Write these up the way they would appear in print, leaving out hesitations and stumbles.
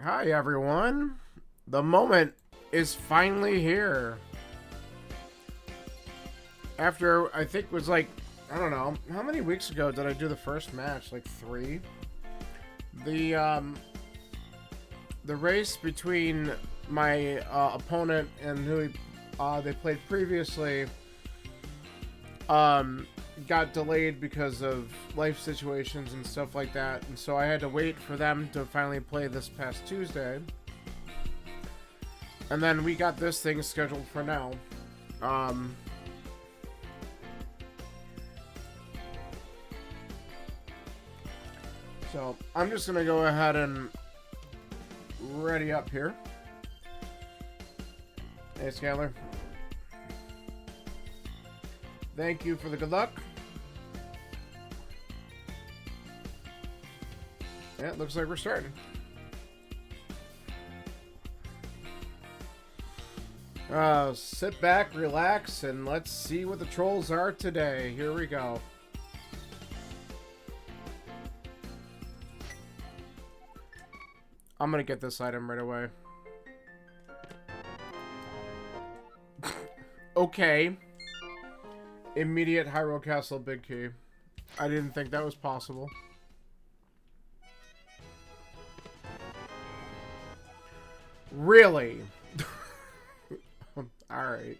Hi everyone! The moment is finally here. After, I think it was like, I don't know, how many weeks ago did I do the first match? Like 3? The race between my opponent and who they played previously got delayed because of life situations and stuff like that, and so I had to wait for them to finally play this past Tuesday. And then we got this thing scheduled for now. So I'm just gonna go ahead and ready up here. Hey, Scalar. Thank you for the good luck. Yeah, it looks like we're starting. Sit back, relax, and let's see what the trolls are today. Here we go. I'm gonna get this item right away. Okay. Immediate Hyrule Castle Big Key. I didn't think that was possible. Really? Alright.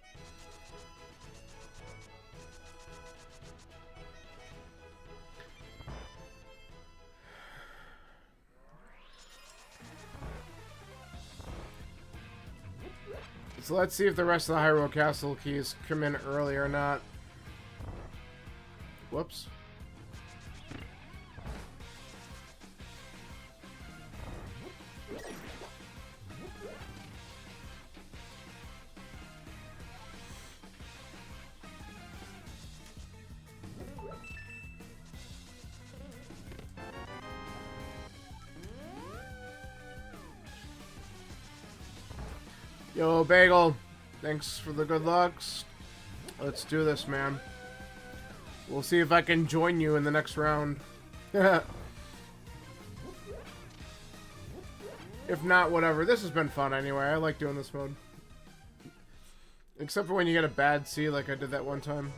So let's see if the rest of the Hyrule Castle keys come in early or not. Whoops. Yo, Bagel. Thanks for the good lucks. Let's do this, man. We'll see if I can join you in the next round. If not, whatever. This has been fun anyway. I like doing this mode. Except for when you get a bad C like I did that one time.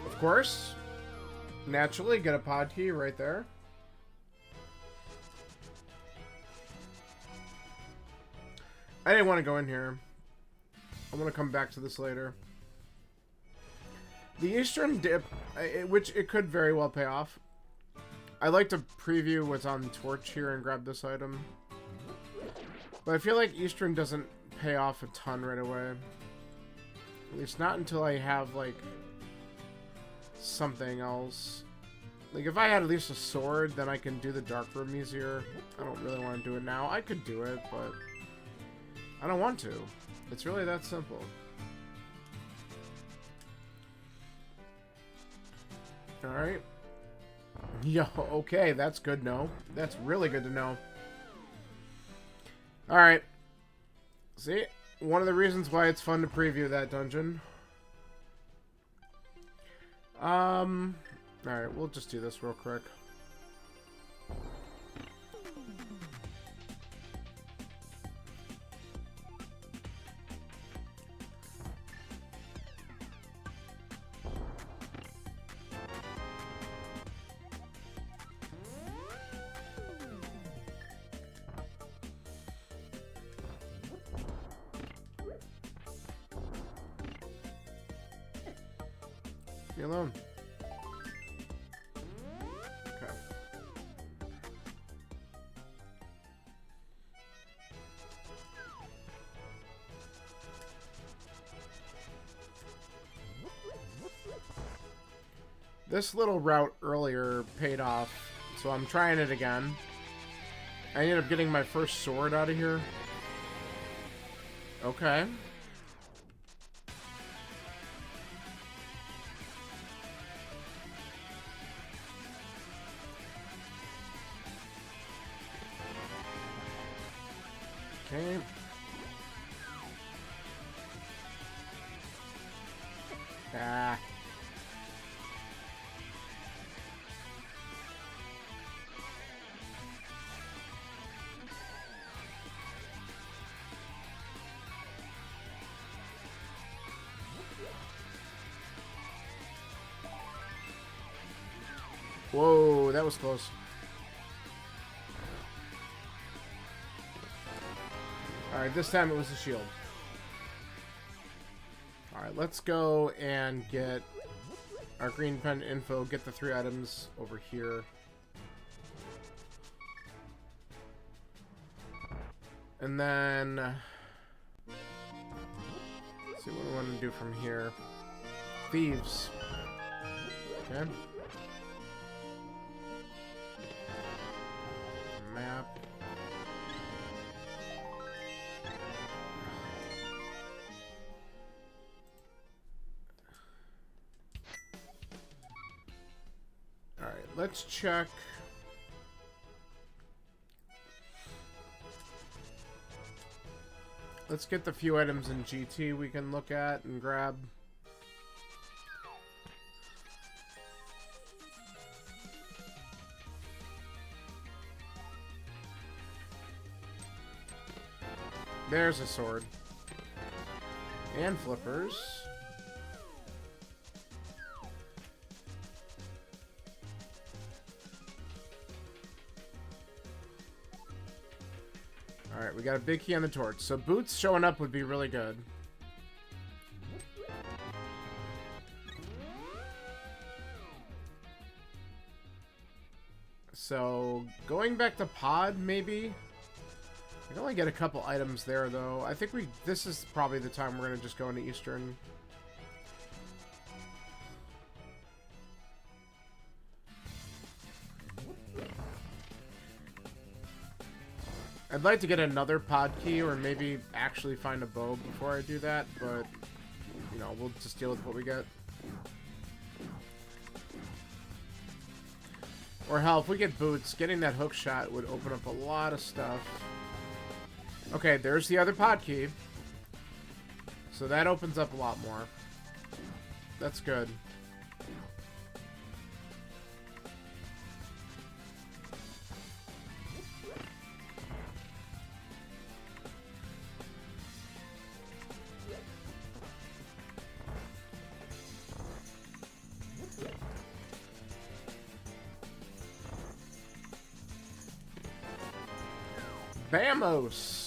Of course. Naturally, get a pod key right there. I didn't want to go in here. I'm going to come back to this later. The Eastern Dip, which it could very well pay off. I like to preview what's on Torch here and grab this item. But I feel like Eastern doesn't pay off a ton right away. At least not until I have, like, something else. Like, if I had at least a sword, then I can do the dark room easier. I don't really want to do it now. I could do it, but I don't want to. It's really that simple. Alright. Yo, okay, that's good to know. That's really good to know. Alright. See? One of the reasons why it's fun to preview that dungeon. Alright, we'll just do this real quick. Leave me alone. Okay. This little route earlier paid off, so I'm trying it again. I ended up getting my first sword out of here. Okay. Okay. Ah. Whoa, that was close. Alright, this time it was a shield. Alright, let's go and get our green pen info, get the 3 items over here. And then... let's see what we want to do from here. Thieves. Okay. Map. Alright, let's check. Let's get the few items in GT we can look at and grab. There's a sword. And flippers. Alright, we got a big key on the torch. So boots showing up would be really good. So, going back to pod, maybe? I can only get a couple items there, though. I think this is probably the time we're going to just go into Eastern. I'd like to get another pod key, or maybe actually find a bow before I do that, but, you know, we'll just deal with what we get. Or hell, if we get boots, getting that hook shot would open up a lot of stuff. Okay, there's the other pod key. So that opens up a lot more. That's good. Vamos!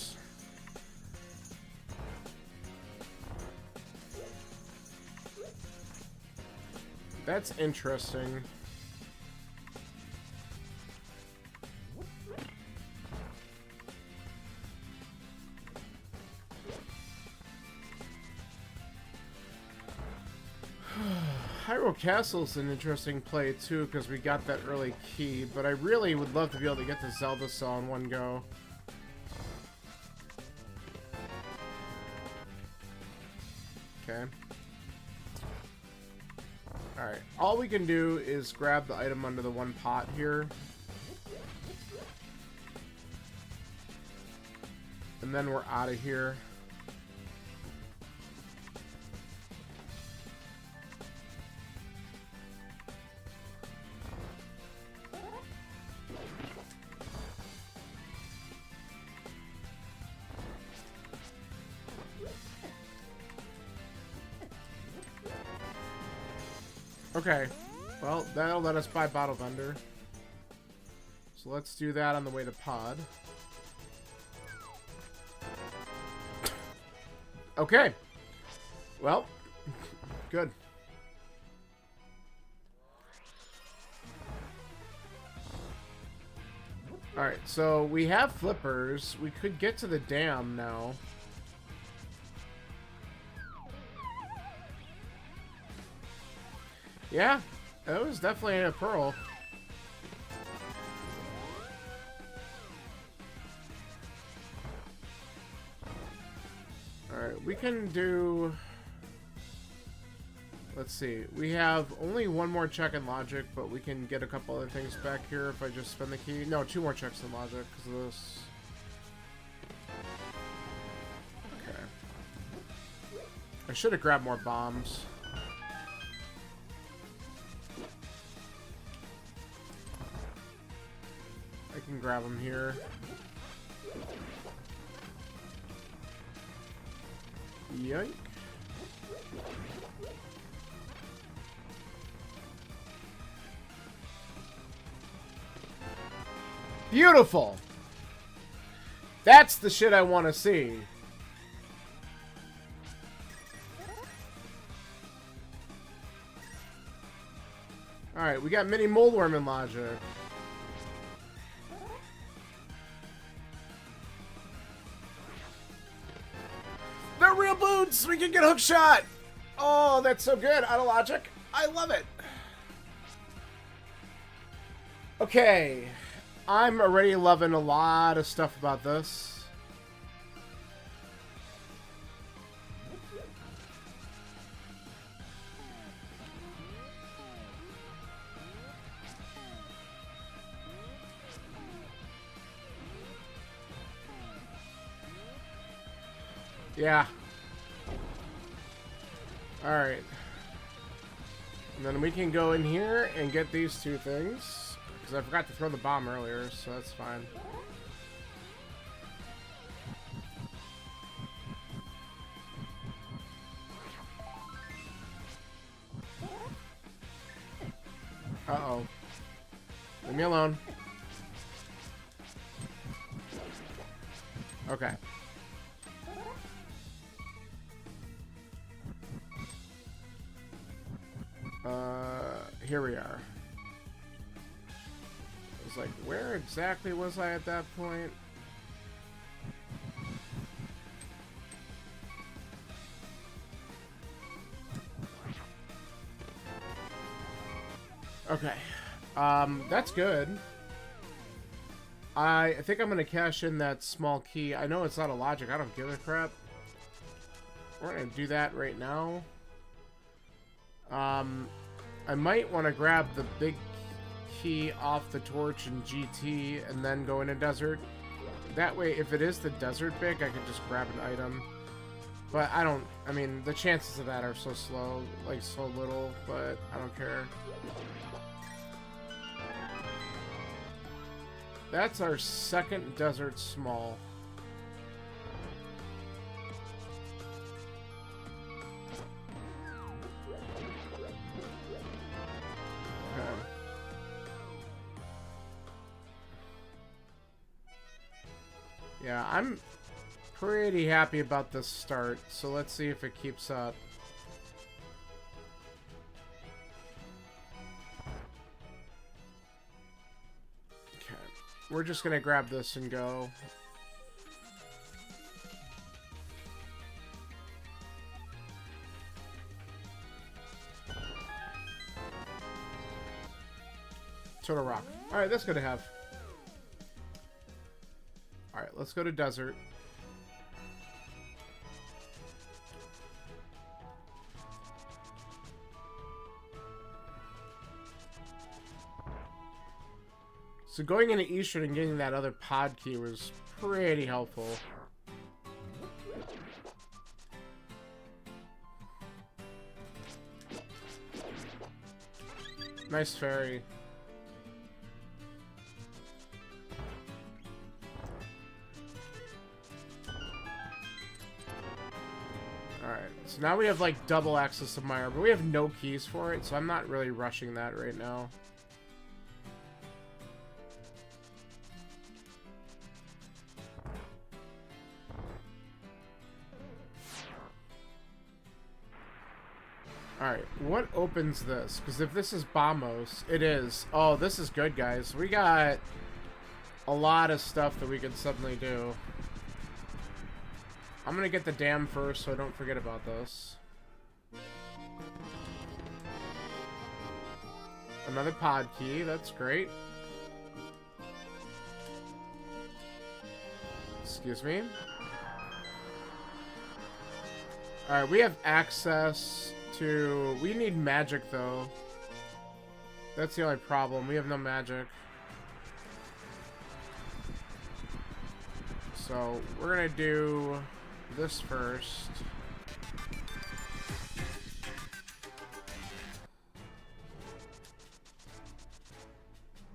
That's interesting. Hyrule Castle's an interesting play too, because we got that early key, but I really would love to be able to get the Zelda Saw in one go. Okay. Alright, all we can do is grab the item under the one pot here. And then we're out of here. Okay, well, that'll let us buy Bottle Vendor. So let's do that on the way to Pod. Okay. Well, good. Alright, so we have flippers. We could get to the dam now. Yeah, that was definitely a pearl. Alright, we can do... Let's see. We have only one more check in logic, but we can get a couple other things back here if I just spend the key. No, 2 more checks in logic because of this. Okay. I should have grabbed more bombs. can grab them here. Yoink. Beautiful! That's the shit I want to see. Alright, we got mini Moldworm in Logic. They're real boots! We can get hook shot! Oh, that's so good. Out of Logic. I love it. Okay. I'm already loving a lot of stuff about this. Yeah. Alright. And then we can go in here and get these two things. Because I forgot to throw the bomb earlier, so that's fine. Uh-oh. Leave me alone. Okay. Here we are. I was like, where exactly was I at that point? Okay. That's good. I think I'm gonna cash in that small key. I know it's not a Logic. I don't give a crap. We're gonna do that right now. I might want to grab the big key off the torch in GT and then go into desert. That way, if it is the desert big, I can just grab an item. But I mean, the chances of that are so slow, like so little, but I don't care. That's our second desert small. Yeah, I'm pretty happy about this start, so let's see if it keeps up. Okay, we're just gonna grab this and go. Total Rock. Alright, that's good to have. Alright, let's go to desert. So going into Eastern and getting that other pod key was pretty helpful. Nice fairy. Alright, so now we have like double access to Mire, but we have no keys for it, so I'm not really rushing that right now. Alright, what opens this? Because if this is Bombos, it is. Oh, this is good, guys. We got a lot of stuff that we can suddenly do. I'm gonna get the dam first so I don't forget about this. Another pod key, that's great. Excuse me. Alright, we have access to... We need magic, though. That's the only problem. We have no magic. So, we're gonna do this first.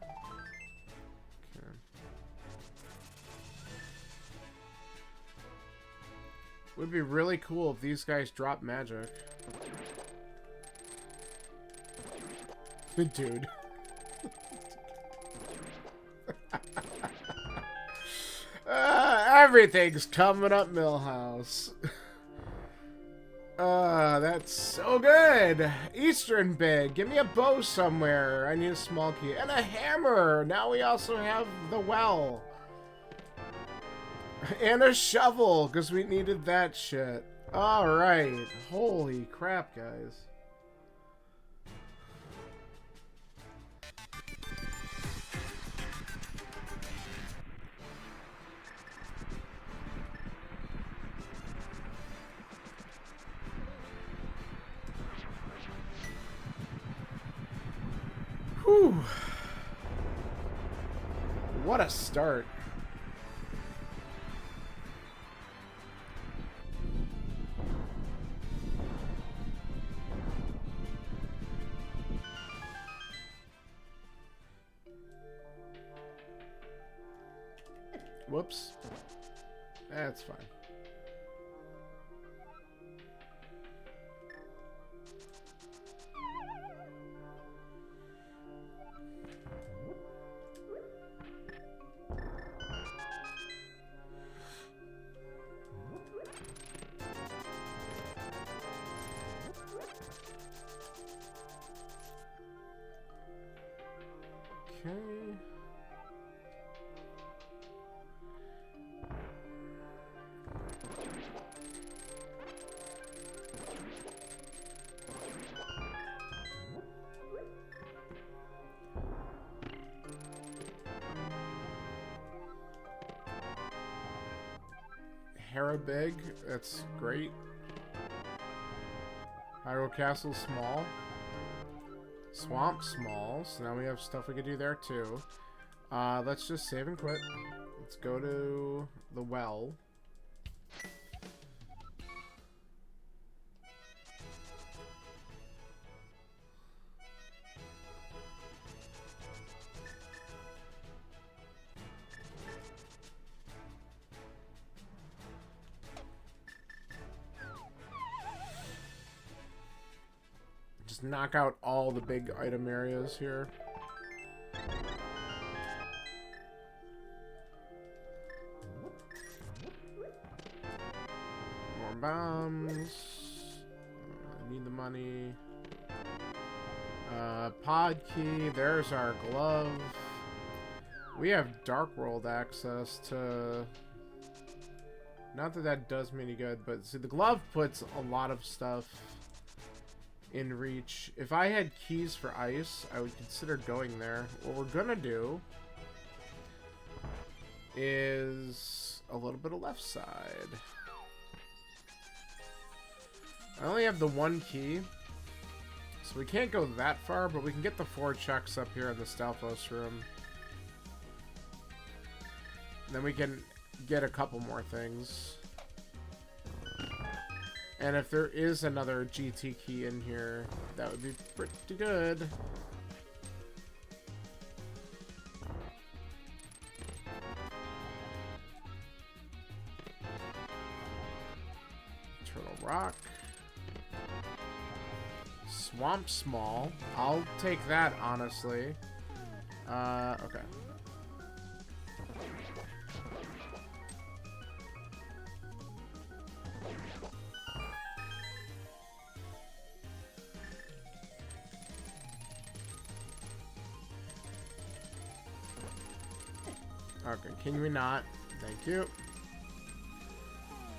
Okay. Would be really cool if these guys drop magic. Dude. Everything's coming up, Millhouse. That's so good. Eastern Big. Give me a bow somewhere. I need a small key. And a hammer. Now we also have the well. And a shovel, because we needed that shit. Alright. Holy crap, guys. Whew. What a start. Whoops. That's fine. Okay. Big, that's great. Hyrule Castle small. Swamp small, so now we have stuff we could do there too. Let's just save and quit. Let's go to the well. Just knock out all the big item areas here. More bombs. I need the money. Pod key. There's our glove. We have Dark World access to... Not that that does me any good, but see, the glove puts a lot of stuff in reach. If I had keys for ice, I would consider going there. What we're gonna do is a little bit of left side. I only have the one key, so we can't go that far, but we can get the 4 checks up here in the Stalfos room. And then we can get a couple more things. And if there is another GT key in here, that would be pretty good. Turtle Rock. Swamp Small. I'll take that, honestly. Okay. Okay, can we not? Thank you.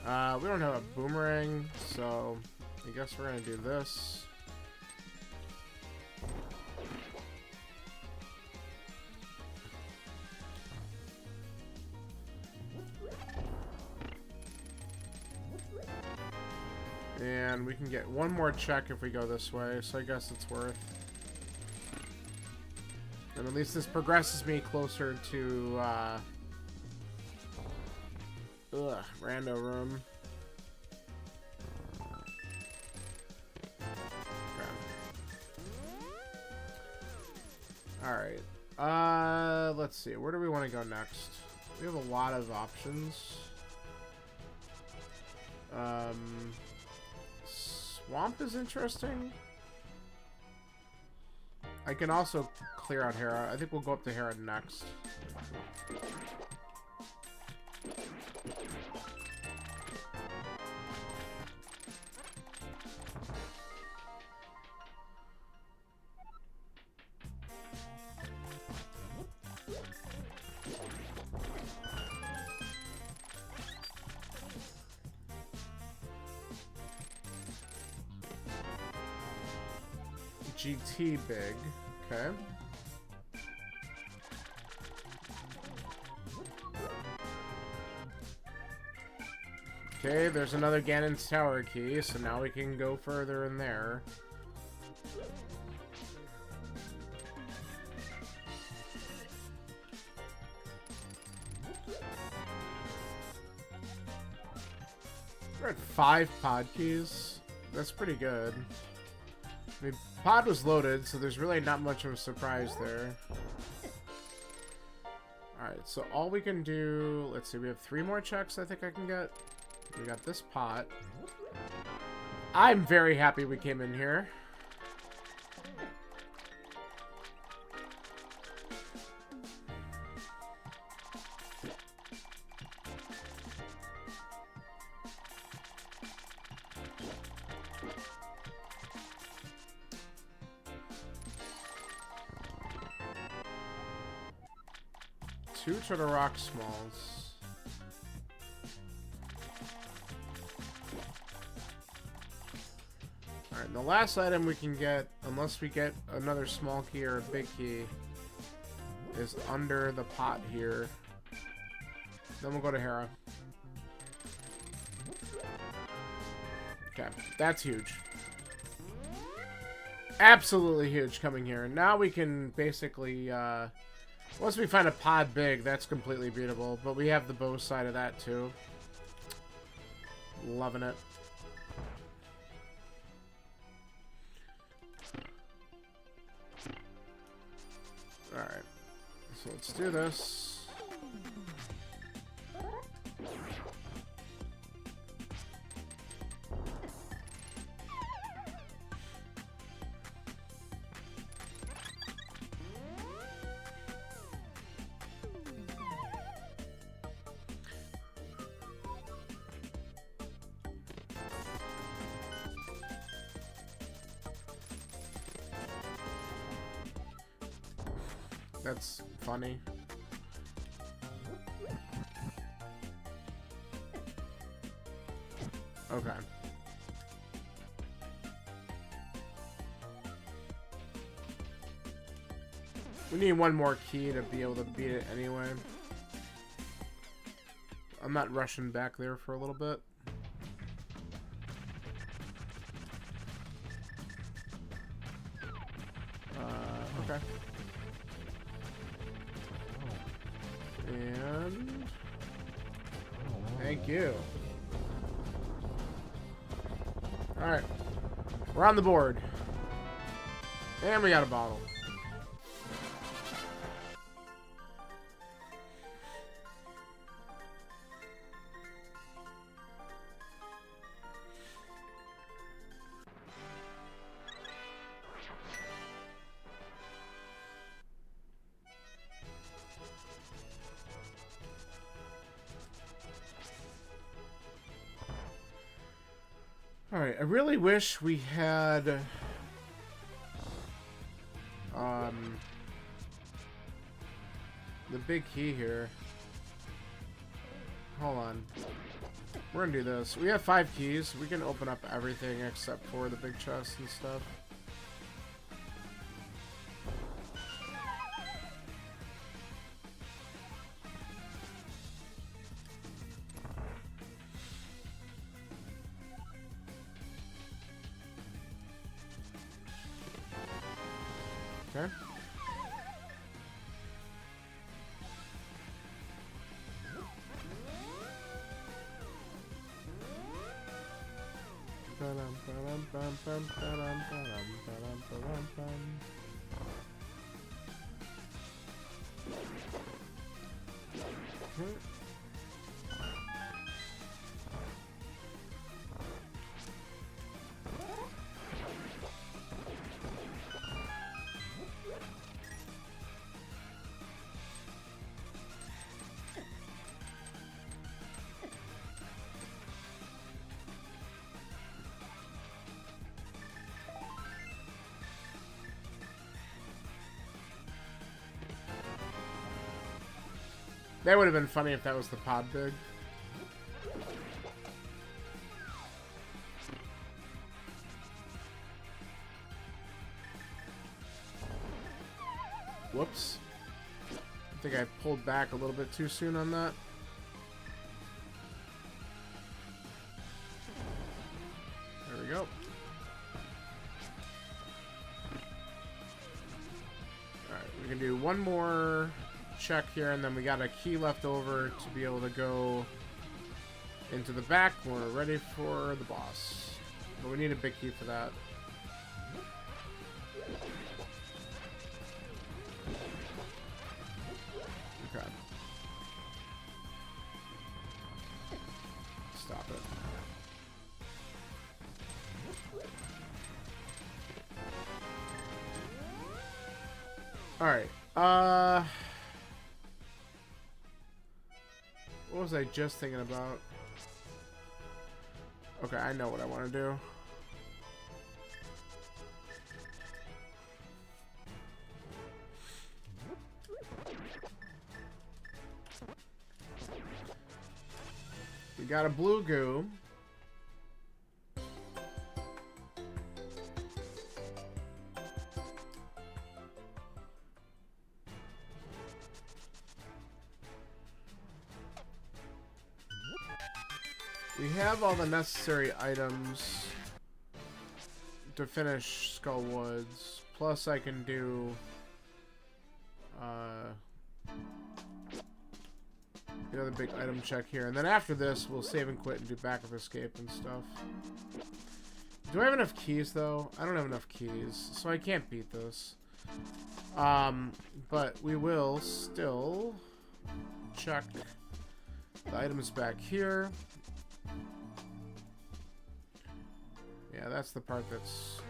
We don't have a boomerang, so I guess we're gonna do this. And we can get one more check if we go this way, so I guess it's worth. And at least this progresses me closer to, rando room. Okay. Alright. Let's see. Where do we want to go next? We have a lot of options. Swamp is interesting. I can also clear out Hera. I think we'll go up to Hera next. GT big. Okay. Okay, there's another Ganon's Tower key, so now we can go further in there. We're at 5 pod keys. That's pretty good. I mean, pod was loaded, so there's really not much of a surprise there. Alright, so all we can do... Let's see, we have 3 more checks I think I can get. We got this pot. I'm very happy we came in here. Two to the rock smalls. Alright, the last item we can get, unless we get another small key or a big key, is under the pot here. Then we'll go to Hera. Okay, that's huge. Absolutely huge coming here. Now we can basically, once we find a pod big, that's completely beatable. But we have the bow side of that too. Loving it. Alright. So let's do this. That's funny. Okay. We need one more key to be able to beat it anyway. I'm not rushing back there for a little bit. Okay. And thank you. Alright. We're on the board. And we got a bottle. Alright, I really wish we had the big key here. Hold on. We're gonna do this. We have 5 keys. We can open up everything except for the big chest and stuff. Okay. That would have been funny if that was the pod big. Whoops. I think I pulled back a little bit too soon on that. There we go. Alright, we can do one more check here, and then we got a key left over to be able to go into the back when we're ready for the boss. But we need a big key for that. Okay. Stop it. Alright. What was I just thinking about? Okay, I know what I want to do. We got a blue goo. We have all the necessary items to finish Skull Woods. Plus I can do the other big item check here. And then after this, we'll save and quit and do backup escape and stuff. Do I have enough keys, though? I don't have enough keys, so I can't beat this. But we will still check the items back here. Yeah, that's the part that's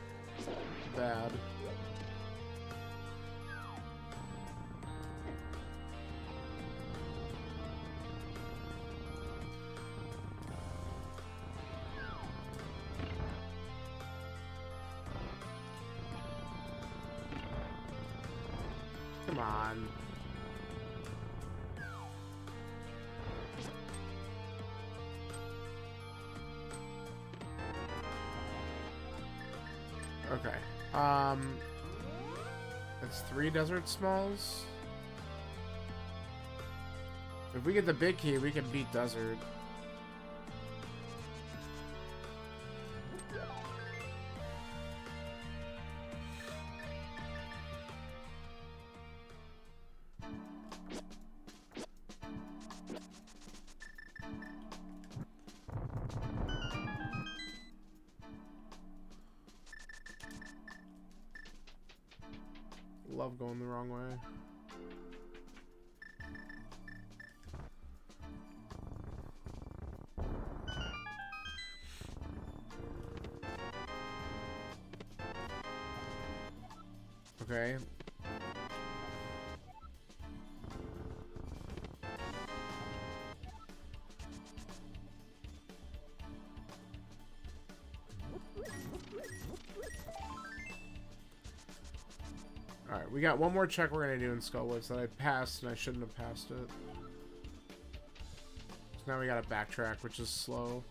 bad. Come on. Okay. That's 3 desert smalls. If we get the big key, we can beat desert. Love going the wrong way. Okay. Alright, we got one more check we're going to do in Skullwoods that I passed, and I shouldn't have passed it. So now we got to backtrack, which is slow.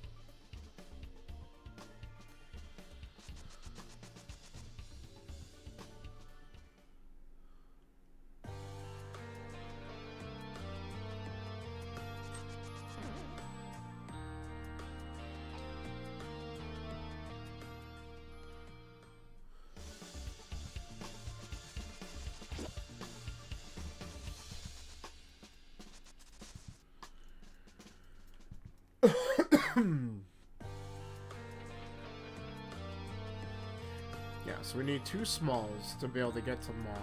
Yeah, so we need 2 smalls to be able to get to Moth.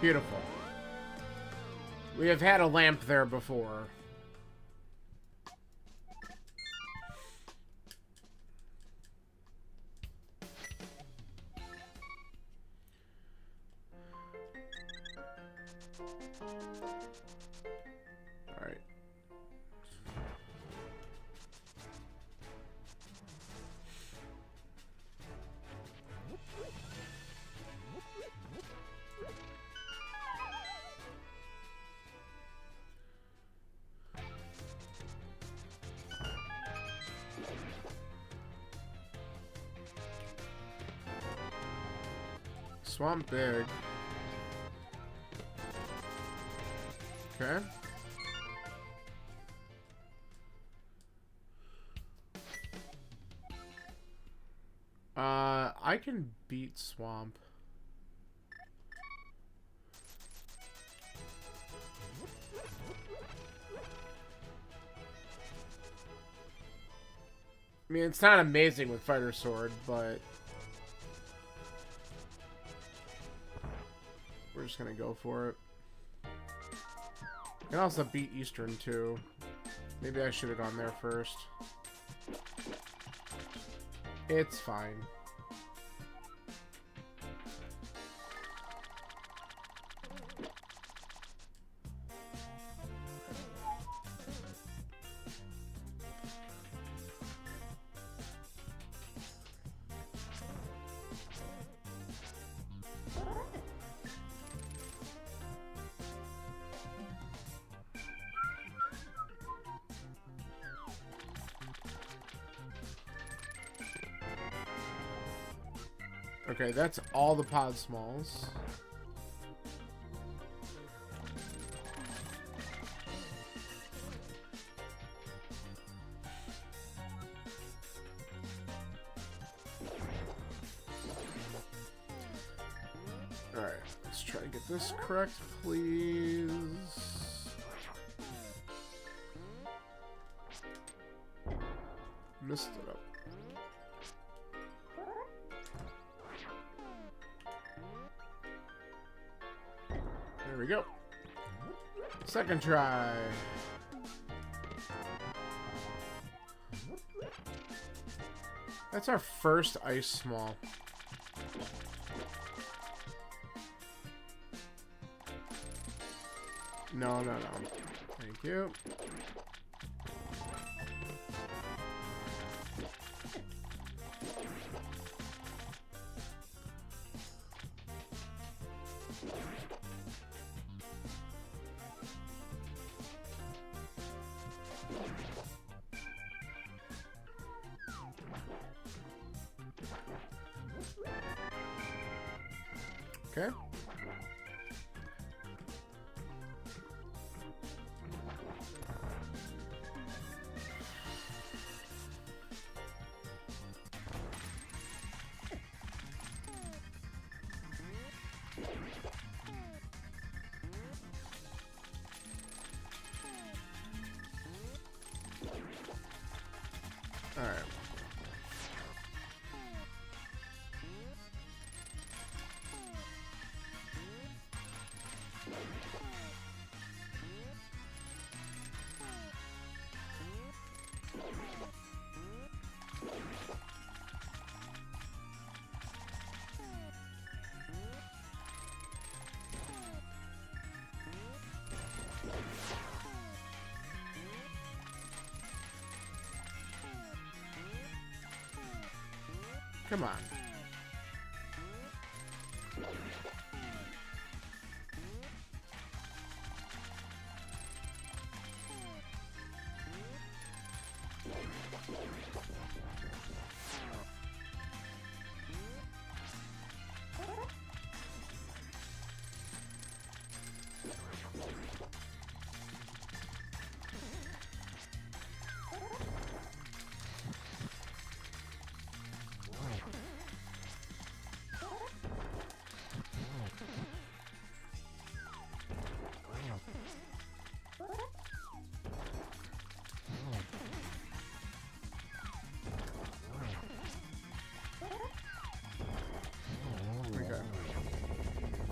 Beautiful. We have had a lamp there before. Swamp big. Okay. I can beat Swamp. I mean, it's not amazing with Fighter Sword, but we're just gonna go for it. I can also beat Eastern too. Maybe I should have gone there first. It's fine. Okay, that's all the pod smalls. Alright, let's try to get this correct, please. Messed it up. There we go. Second try. That's our first ice small. No. Thank you. Okay. All right. Come on.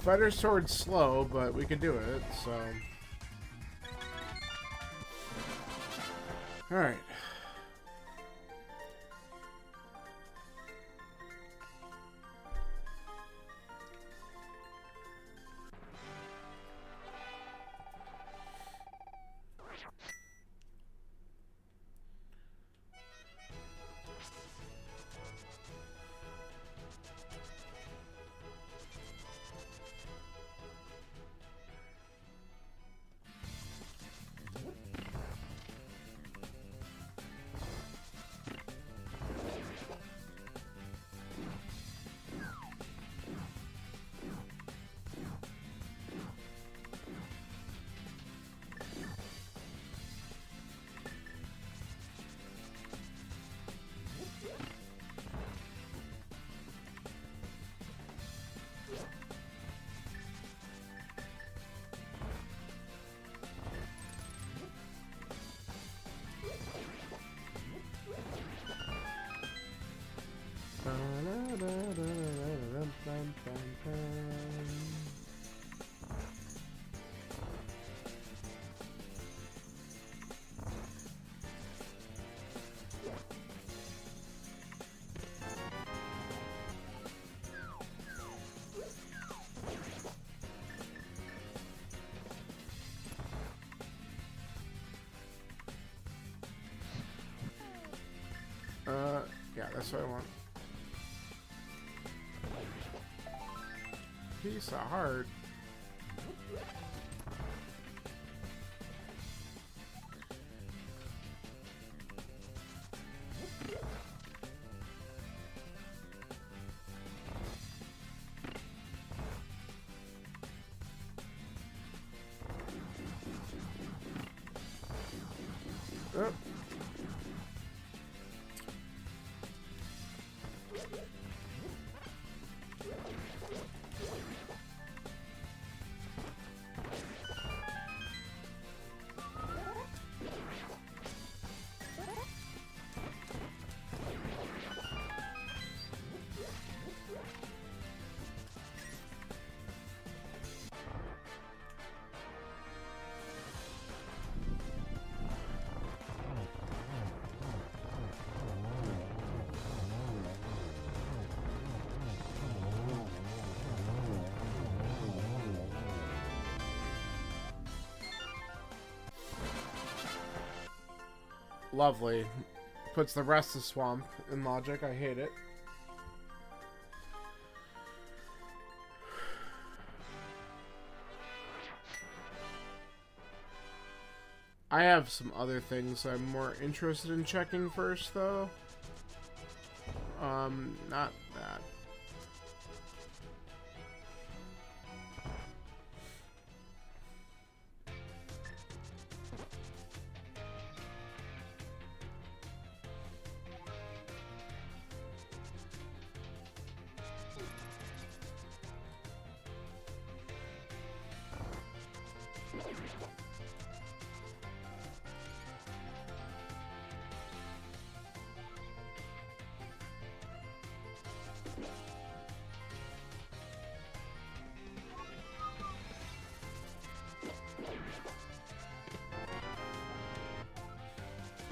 Fighter Sword's slow, but we can do it, so. Alright. That's what I want. Piece of heart. Oh. Lovely. Puts the rest of swamp in logic. I hate it. I have some other things I'm more interested in checking first, though. Not that.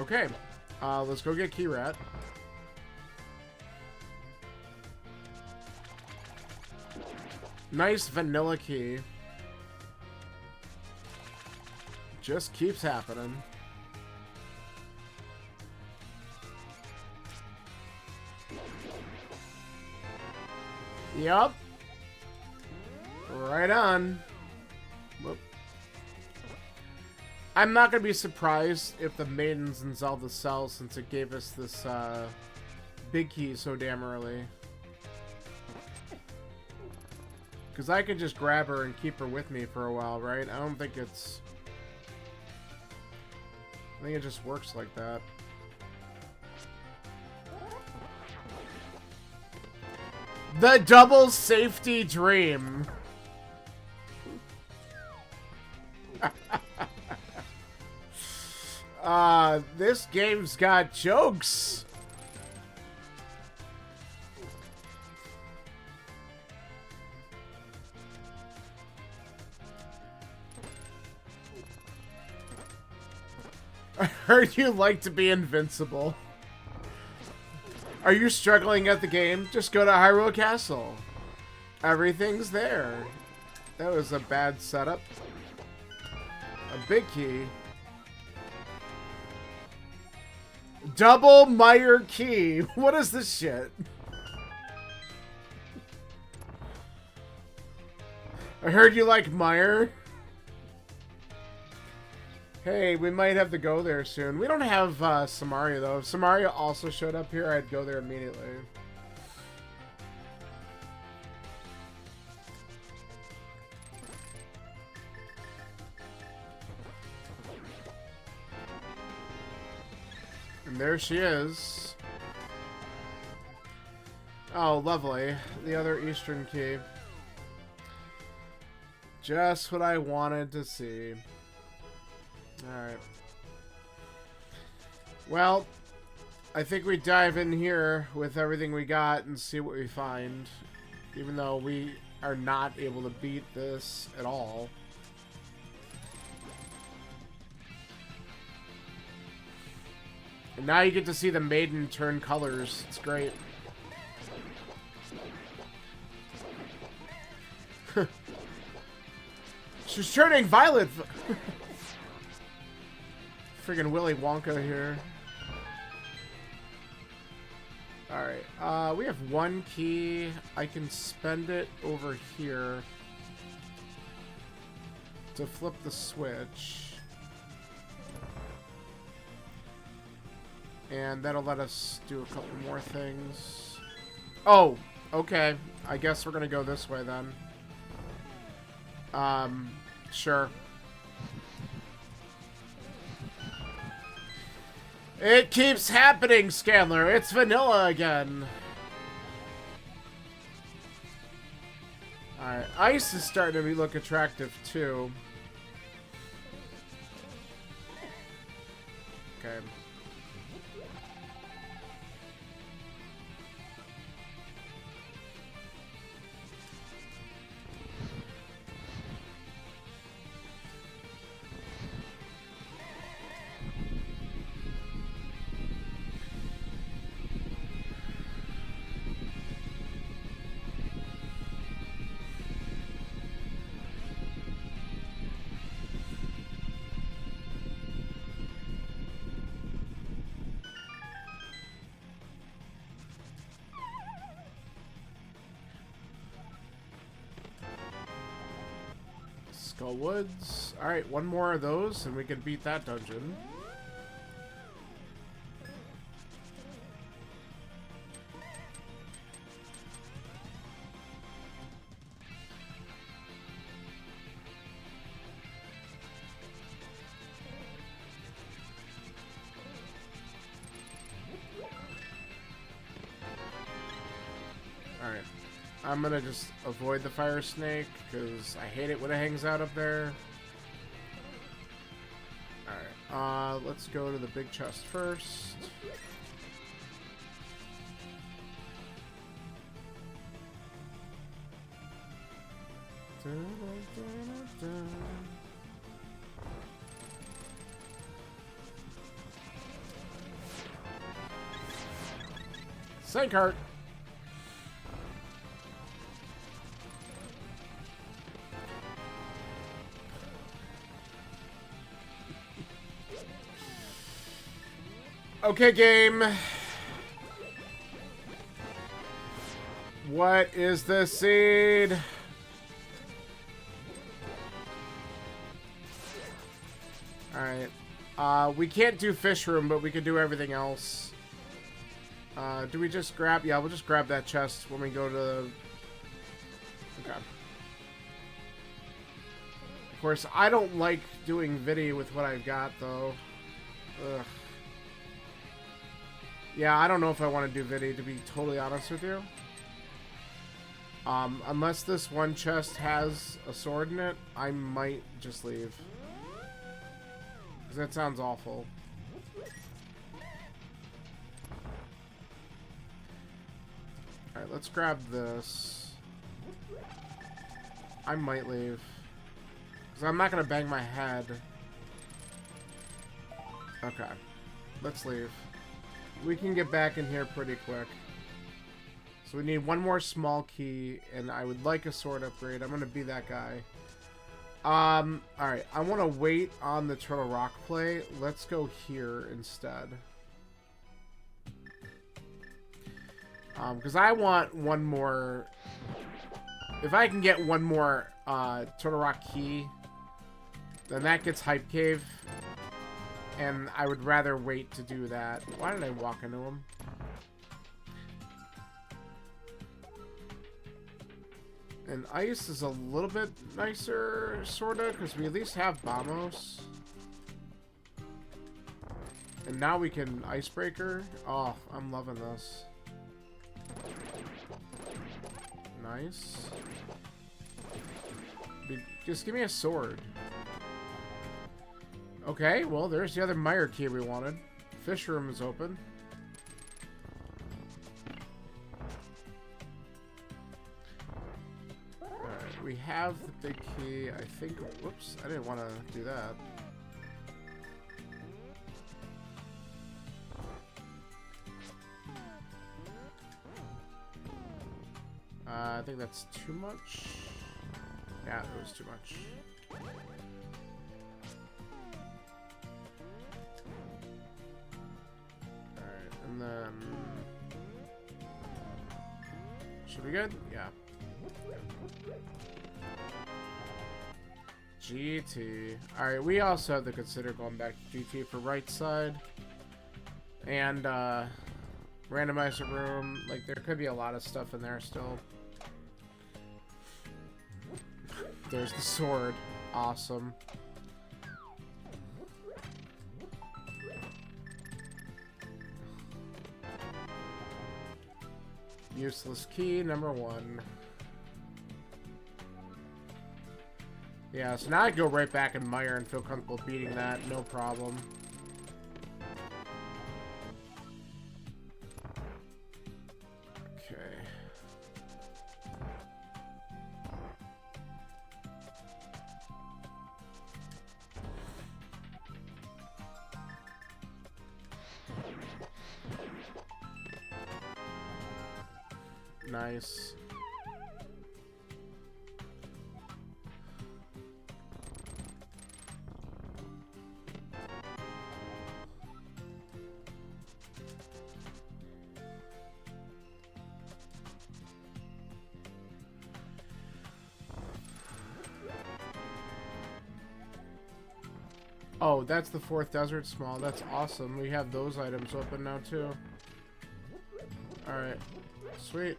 Okay, let's go get Key Rat. Nice vanilla key. Just keeps happening. Yup. Right on. Whoop. I'm not going to be surprised if the Maidens in Zelda sell, since it gave us this big key so damn early. Because I could just grab her and keep her with me for a while, right? I don't think it's... I think it just works like that. The double safety dream. This game's got jokes. I heard you like to be invincible. Are you struggling at the game? Just go to Hyrule Castle. Everything's there. That was a bad setup. A big key. Double Meyer key. What is this shit? I heard you like Meyer. Hey, we might have to go there soon. We don't have Samaria, though. If Samaria also showed up here, I'd go there immediately. And there she is. Oh, lovely. The other eastern key. Just what I wanted to see. Alright. Well, I think we dive in here with everything we got and see what we find. Even though we are not able to beat this at all. And now you get to see the maiden turn colors. It's great. She's turning violet. Friggin' Willy Wonka here. Alright, we have one key. I can spend it over here to flip the switch. And that'll let us do a couple more things. Oh, okay. I guess we're gonna go this way then. Sure. It keeps happening, Scanler. It's vanilla again. Alright, ice is starting to look attractive too. Okay. Skull Woods. Alright, one more of those and we can beat that dungeon. Alright. I'm gonna just avoid the fire snake because I hate it when it hangs out up there. Alright, let's go to the big chest first. Sink heart. Okay, game. What is the seed? Alright. We can't do fish room, but we can do everything else. Do we just grab... Yeah, we'll just grab that chest when we go to... Okay. Of course, I don't like doing video with what I've got, though. Ugh. Yeah, I don't know if I want to do video, to be totally honest with you. Unless this one chest has a sword in it, I might just leave. Because that sounds awful. Alright, let's grab this. I might leave. Because I'm not going to bang my head. Okay. Let's leave. We can get back in here pretty quick. So we need one more small key, and I would like a sword upgrade. I'm going to be that guy. Alright, I want to wait on the Turtle Rock play. Let's go here instead. Because I want one more... If I can get one more Turtle Rock key, then that gets Hype Cave. And I would rather wait to do that. Why did I walk into him? And ice is a little bit nicer, sorta, because we at least have Vamos. And now we can Icebreaker. Oh, I'm loving this. Nice. Just give me a sword. Okay, well, there's the other Mire key we wanted. Fish room is open. Alright, we have the big key. I think... Whoops, I didn't want to do that. I think that's too much. Yeah, it was too much. And then We good? Yeah. GT. Alright, we also have to consider going back to GT for right side. And, randomizer room. Like, there could be a lot of stuff in there still. There's the sword. Awesome. Useless key, number 1. Yeah, so now I go right back in Mire and feel comfortable beating that, no problem. Okay. Nice. Oh, that's the 4th desert small. That's awesome. We have those items open now too. Alright. Sweet.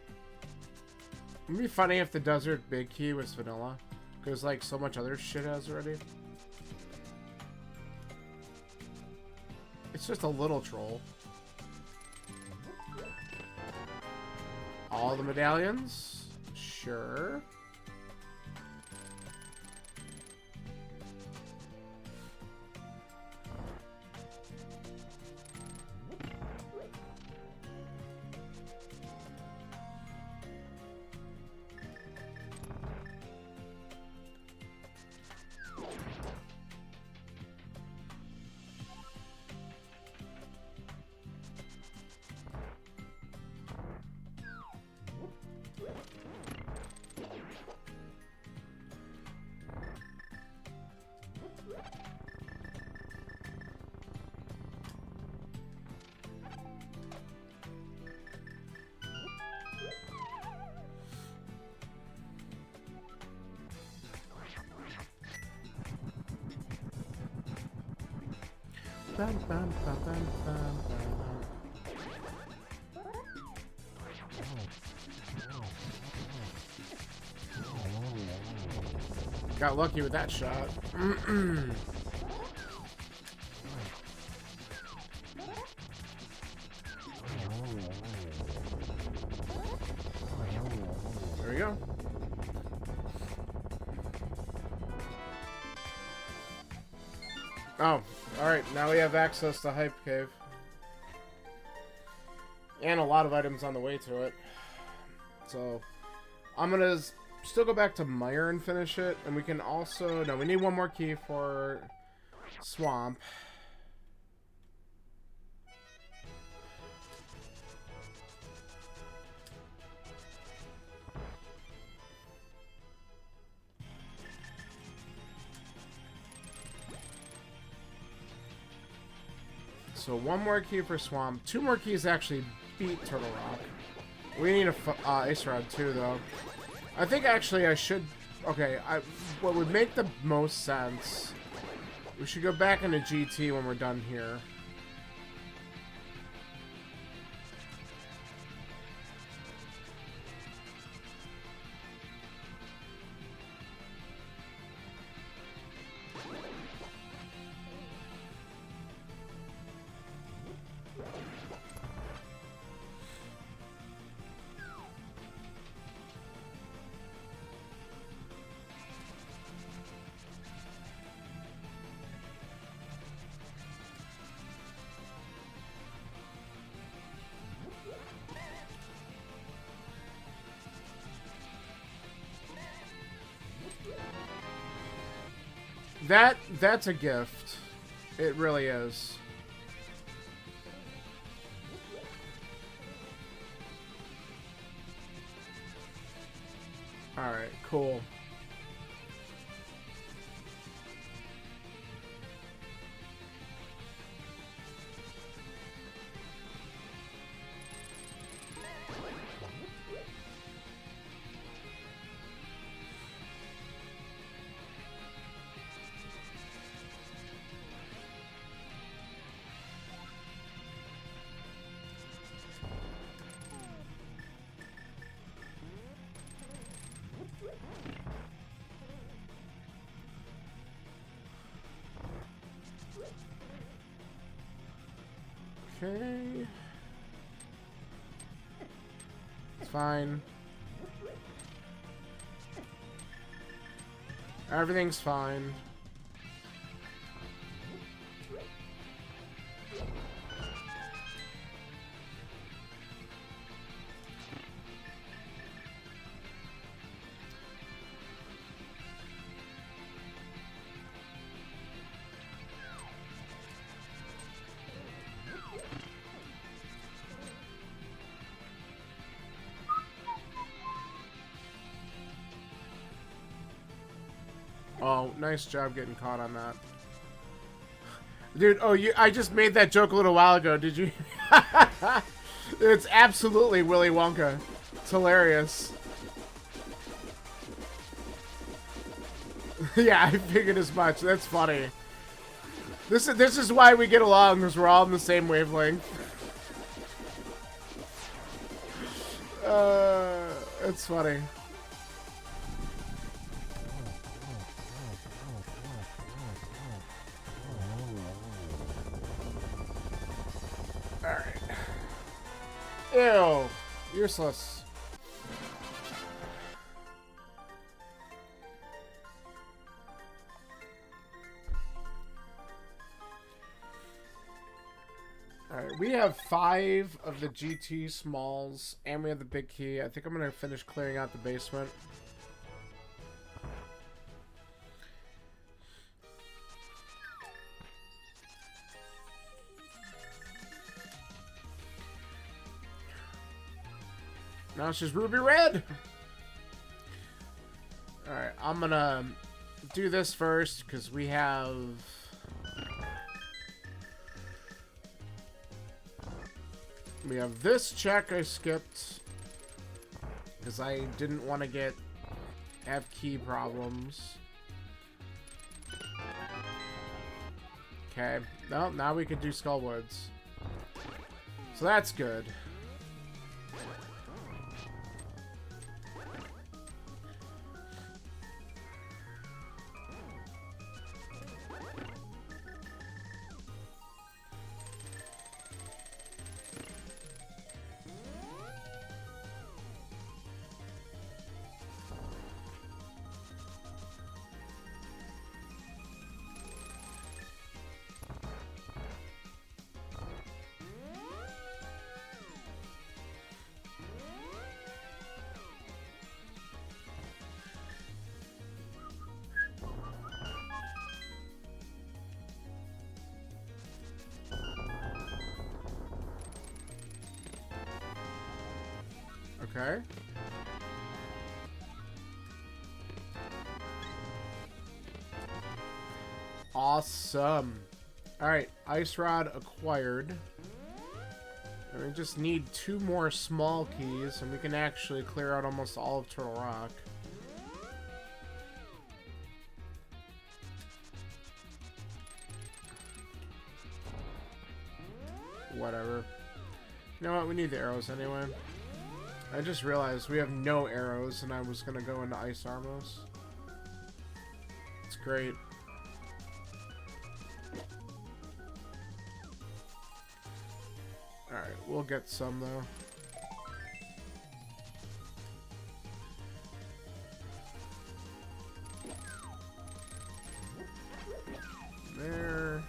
It'd be funny if the desert big key was vanilla. Because like so much other shit has already. It's just a little troll. All the medallions? Sure. Bam, bam, bam, bam, bam, bam. Got lucky with that shot. There we go. Oh, alright, now we have access to Hype Cave. And a lot of items on the way to it. So, I'm gonna still go back to Mire and finish it. And we can also... No, we need one more key for Swamp. So one more key for Swamp. 2 more keys actually beat Turtle Rock. We need a Ace Rod too, though. I think actually I should... Okay, what would make the most sense... We should go back into GT when we're done here. That's a gift. It really is. Alright, cool. Okay. It's fine. Everything's fine. Oh, nice job getting caught on that. Dude, oh, I just made that joke a little while ago. Did you? It's absolutely Willy Wonka. It's hilarious. Yeah, I figured as much. That's funny. This is why we get along, because we're all in the same wavelength. It's funny. Alright. Ew. Useless. Alright, we have 5 of the GT smalls, and we have the big key. I think I'm gonna finish clearing out the basement. Now she's ruby red! Alright, I'm gonna do this first, because we have... We have this check I skipped, because I didn't want to have key problems. Okay, well, now we can do Skullwoods. So that's good. Okay. Awesome. Alright, Ice Rod acquired. And we just need 2 more small keys, and we can actually clear out almost all of Turtle Rock. Whatever. You know what? We need the arrows anyway. I just realized we have no arrows, and I was gonna go into Ice Armos. It's great. Alright, we'll get some, though. There.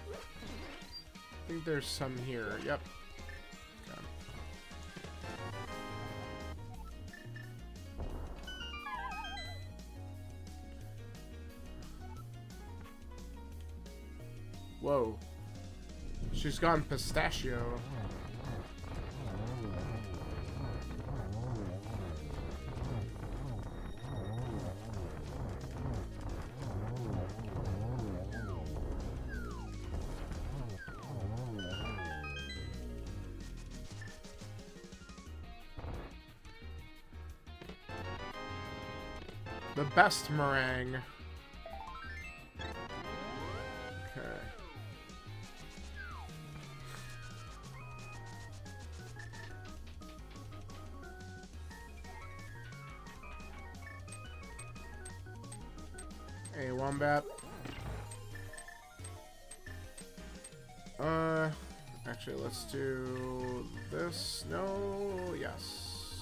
I think there's some here. Yep. Okay. Whoa. She's gone pistachio. The best meringue. Okay. A wombat. Actually, let's do this. No, yes.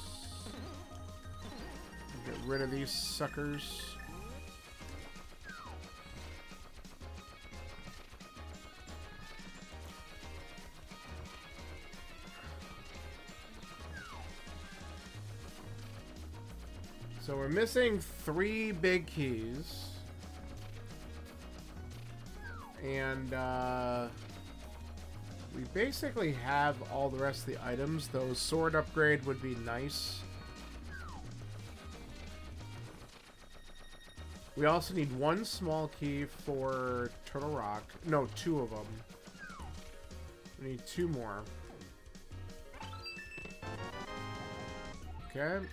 Get rid of these suckers. So we're missing 3 big keys. And, we basically have all the rest of the items, though sword upgrade would be nice. We also need 1 small key for Turtle Rock. No, 2 of them. We need 2 more. Okay.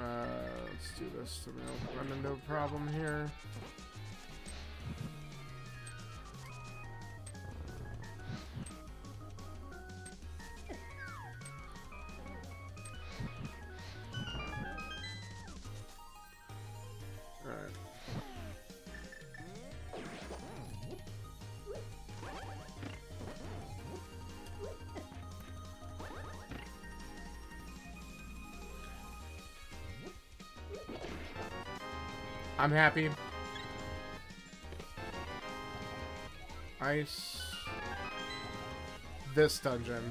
Let's do this so we don't run into a problem here. Alright. I'm happy. Ice. This dungeon.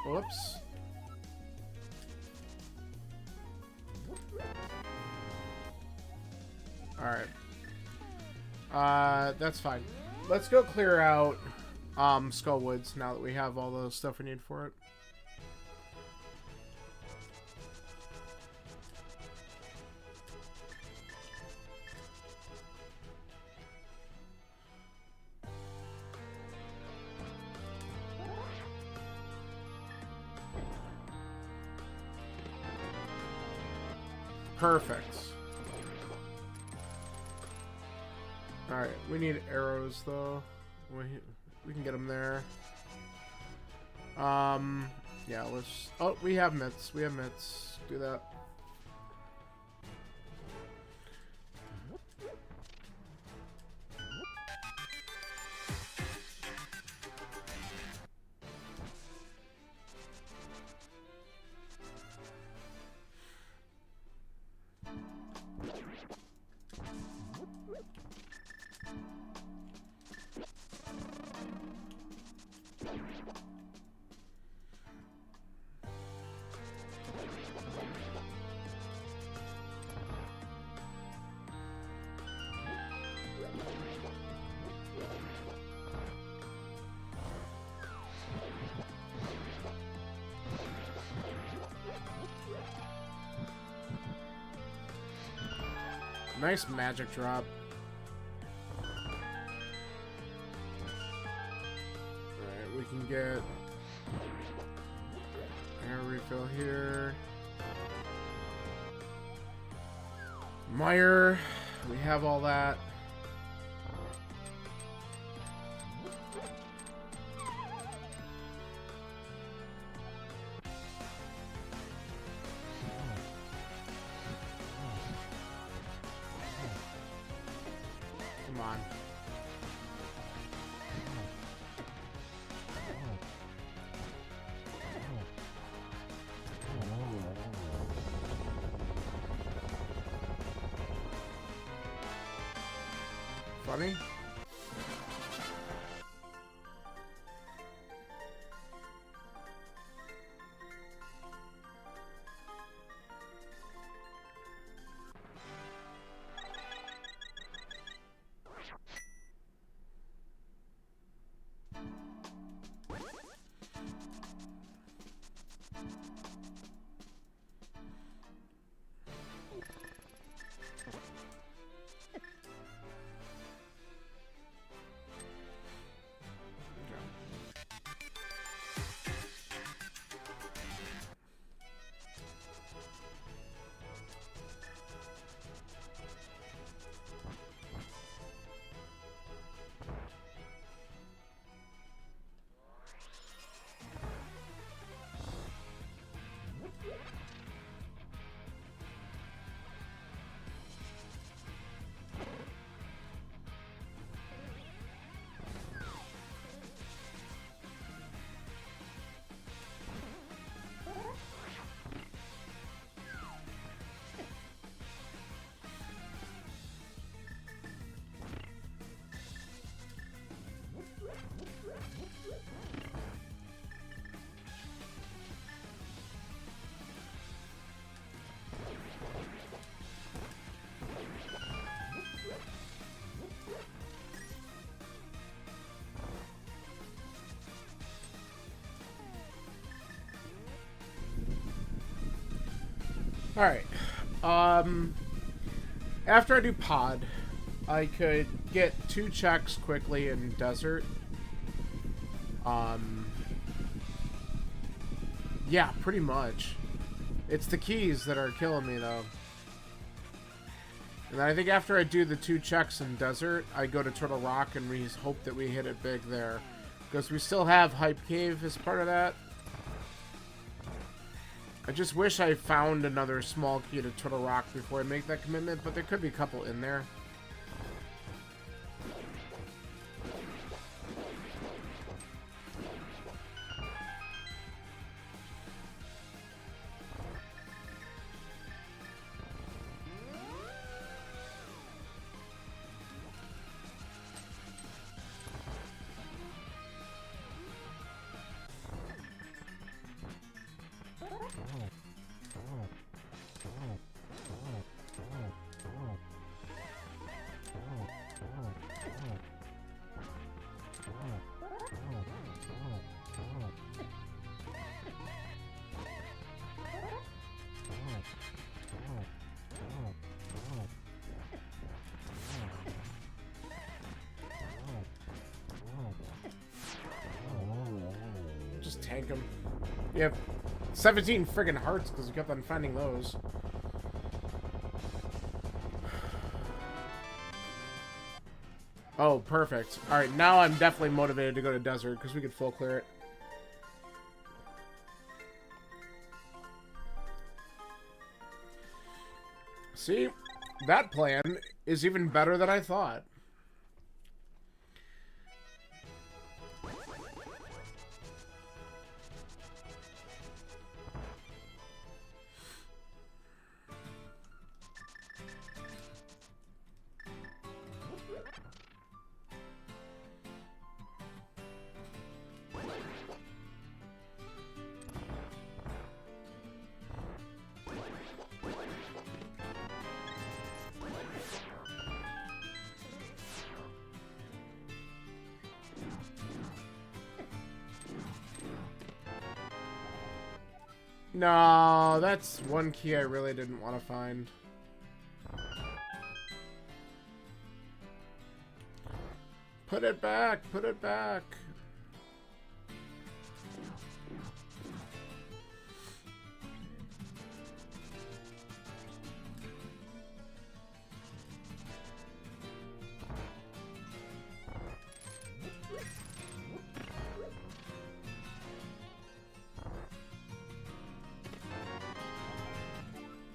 Whoops. Alright. That's fine. Let's go clear out, Skullwoods now that we have all the stuff we need for it. Perfect. Alright, we need arrows though. We can get them there. Yeah, let's... Oh, we have mitts. We have mitts. Do that. Nice magic drop. Alright, we can get air refill here. Mire, we have all that. Come on. Funny. Alright. After I do pod, I could get 2 checks quickly in desert. Yeah, pretty much. It's the keys that are killing me, though. And then I think after I do the 2 checks in desert, I go to Turtle Rock and we hope that we hit it big there. Because we still have Hype Cave as part of that. I just wish I found another small key to Turtle Rock before I make that commitment, but there could be a couple in there. Just tank them. You have 17 friggin' hearts because you kept on finding those. Oh, perfect. Alright, now I'm definitely motivated to go to desert because we could full clear it. See? That plan is even better than I thought. No, that's one key I really didn't want to find. Put it back, put it back.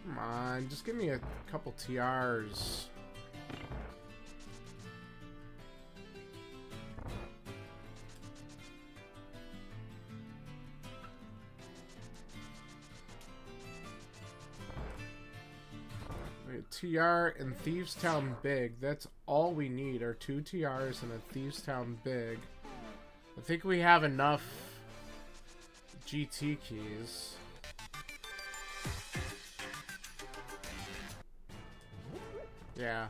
Come on, just give me a couple TRs. Wait, TR and Thieves Town Big. That's all we need are 2 TRs and a Thieves Town Big. I think we have enough GT keys. Yeah.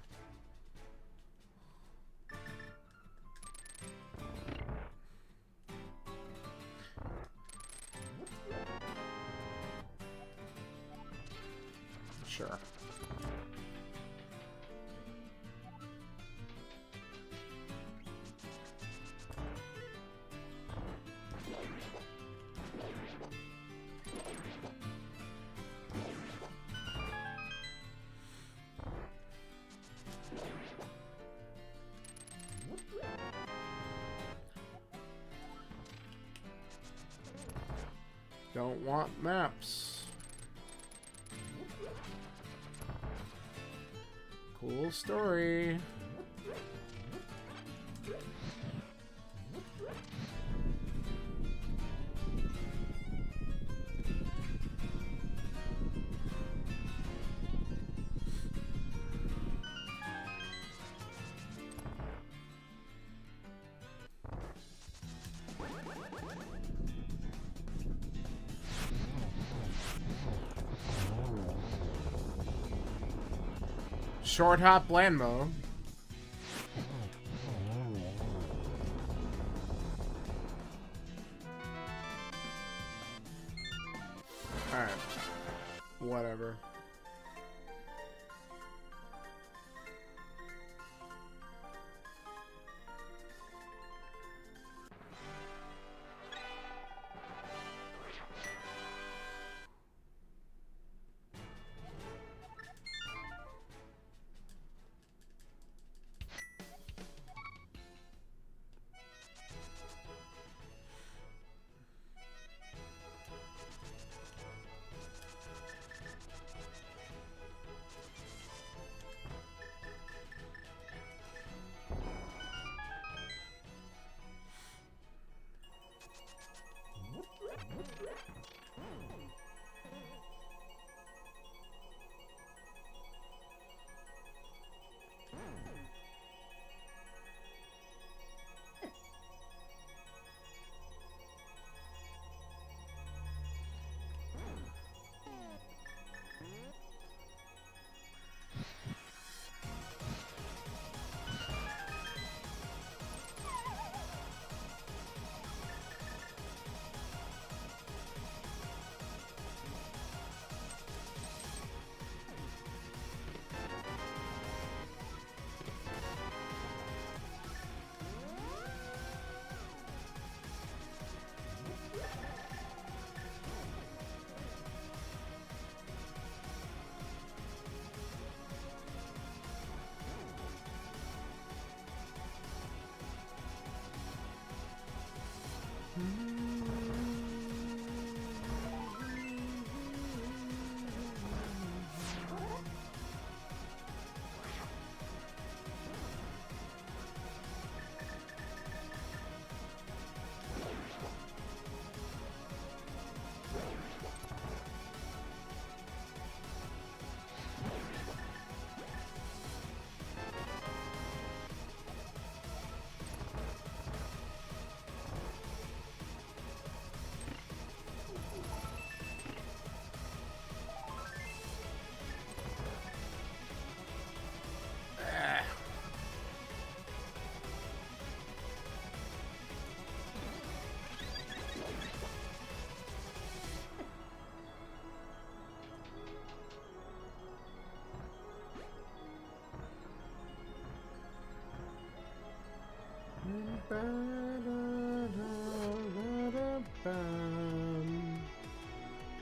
Sure. Don't want maps. Cool story. Short hop Landmo. Alright. Whatever.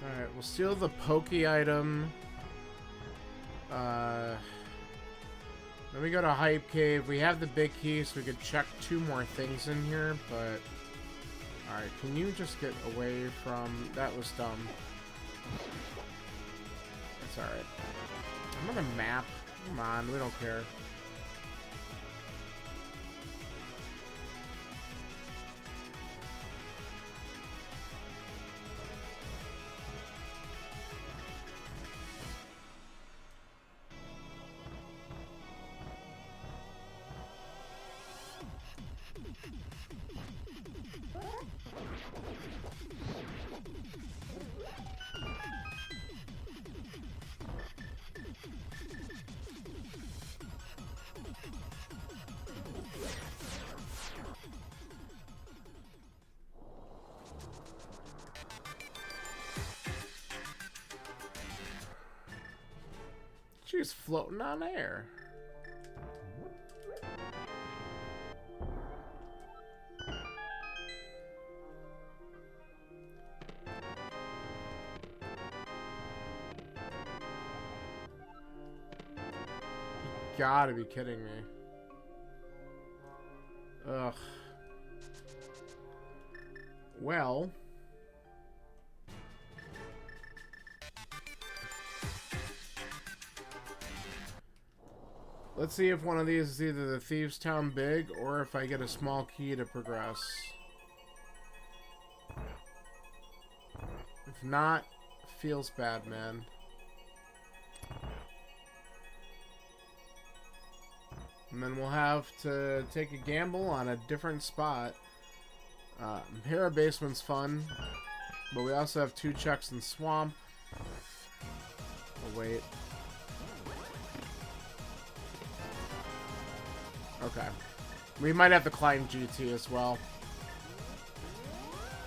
Alright, we'll steal the pokey item. Then we go to Hype Cave. We have the big key, so we could check 2 more things in here, but... Alright, can you just get away from... That was dumb. That's alright. I'm on a map. Come on, we don't care. She's floating on air. You gotta be kidding me. Ugh. Well. Let's see if one of these is either the Thieves' Town Big or if I get a small key to progress. If not, feels bad, man. And then we'll have to take a gamble on a different spot. Hera Basement's fun, but we also have 2 checks in Swamp. Oh, wait. Okay. We might have to climb GT as well.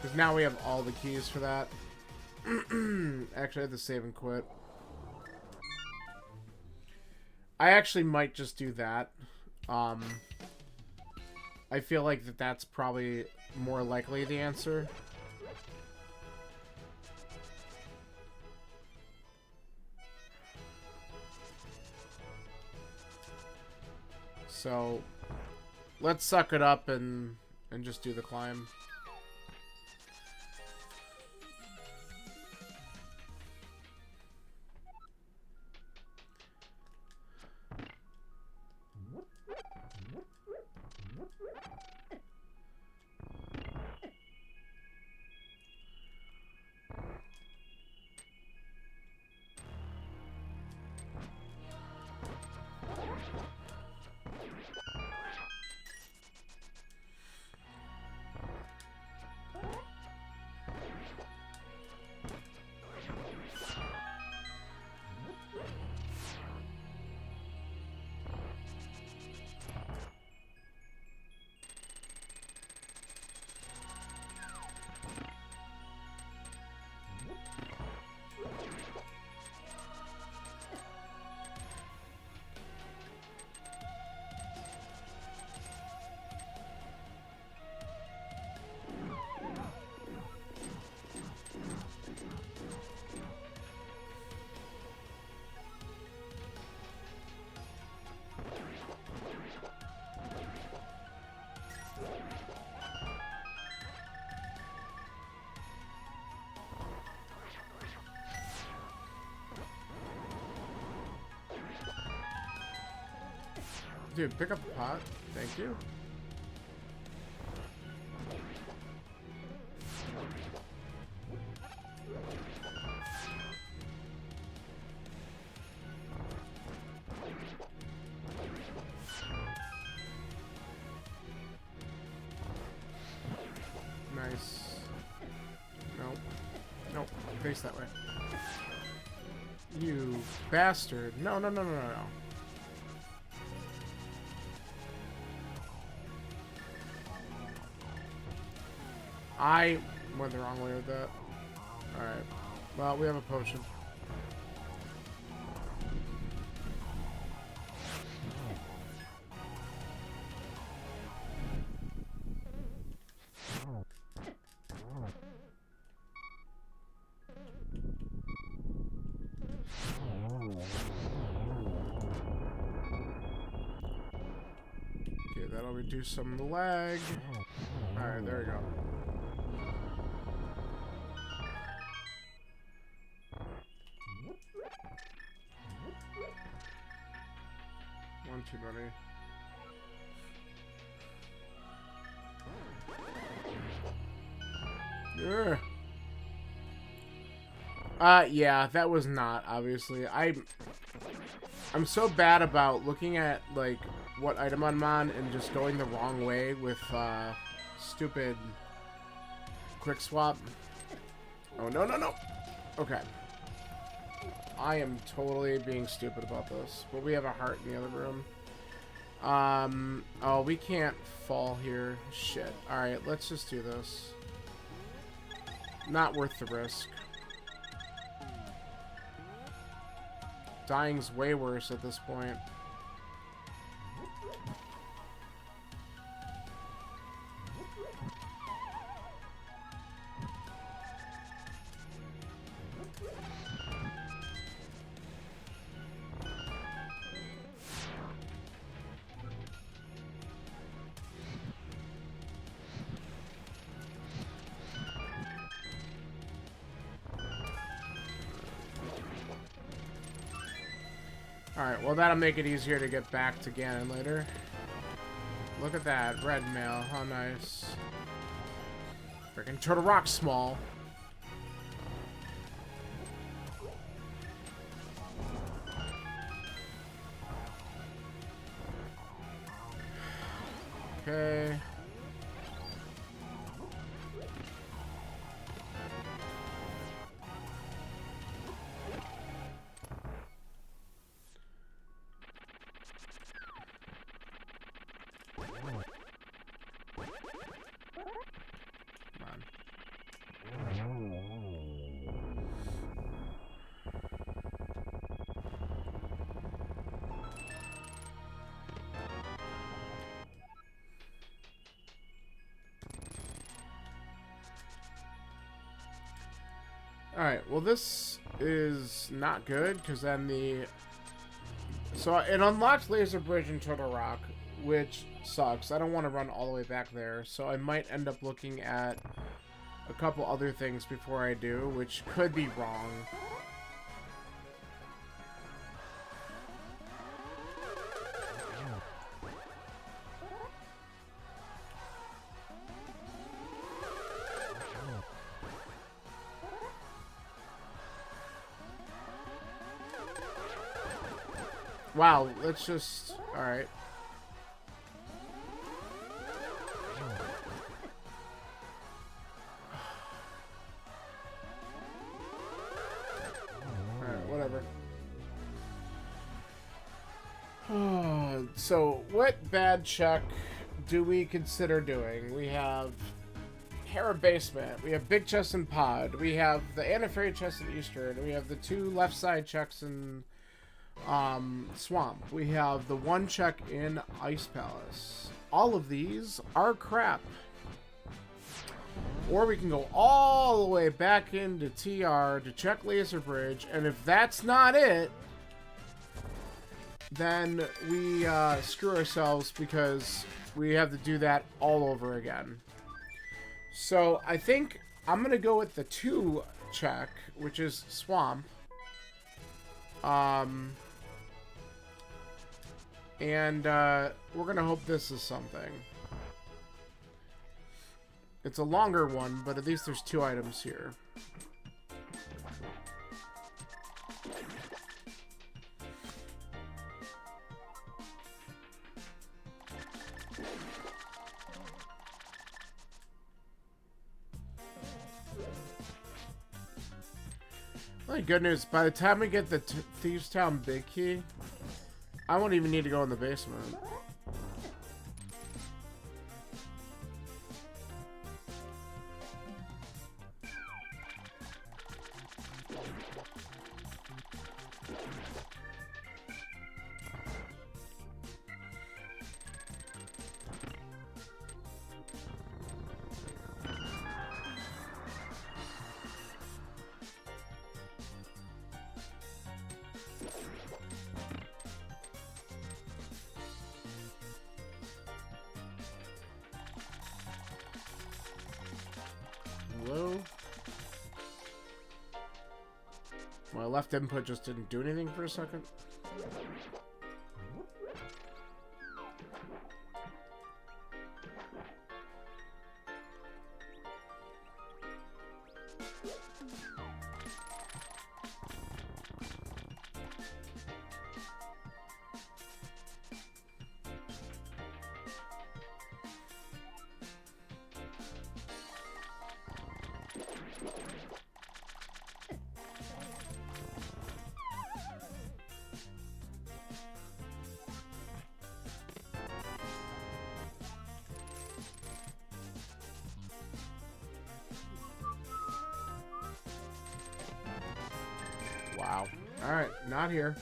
Because now we have all the keys for that. Actually, I have to save and quit. I actually might just do that. I feel like that's probably more likely the answer. So, let's suck it up and just do the climb. Dude, pick up the pot. Thank you. Nice. Nope. Nope. Face that way. You bastard. No, no, no, no, no, no. I went the wrong way with that. Alright. Well, we have a potion. Okay, that'll reduce some of the lag. Alright, there we go. One too many. Yeah, that was not, obviously. I'm so bad about looking at, like, what item I'm on and just going the wrong way with, stupid quick swap. Oh, no, no, no! Okay. I am totally being stupid about this. But we have a heart in the other room. Oh, we can't fall here. Shit. Alright, let's just do this. Not worth the risk. Dying's way worse at this point. Alright, well that'll make it easier to get back to Ganon later. Look at that, red mail, how nice. Freaking Turtle Rock small. Okay. Alright, well this is not good, because then the... So it unlocked Laser Bridge and Turtle Rock, which sucks. I don't want to run all the way back there, so I might end up looking at a couple other things before I do, which could be wrong. Wow, let's just... Alright. Alright, whatever. So, what bad check do we consider doing? We have Hera Basement, we have Big Chest and Pod, we have the Antifairy Chest in Eastern, we have the 2 left side checks in Swamp. We have the 1 check in Ice Palace. All of these are crap. Or we can go all the way back into TR to check Laser Bridge, and if that's not it, then we screw ourselves because we have to do that all over again. So I think I'm gonna go with the 2 check, which is Swamp. And we're gonna hope this is something. It's a longer one, but at least there's 2 items here. My good news, by the time we get the Thieves Town big key, I won't even need to go in the basement. Hello? My left input just didn't do anything for a second. Wow. Alright, not here.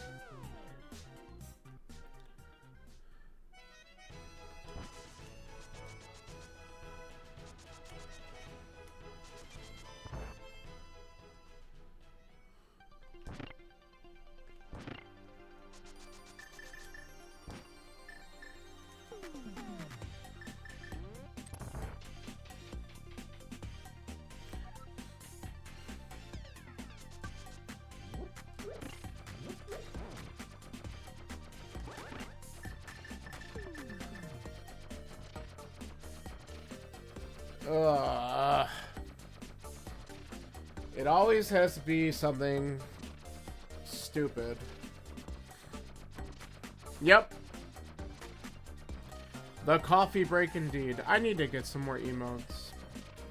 It always has to be something stupid. Yep. The coffee break indeed. I need to get some more emotes.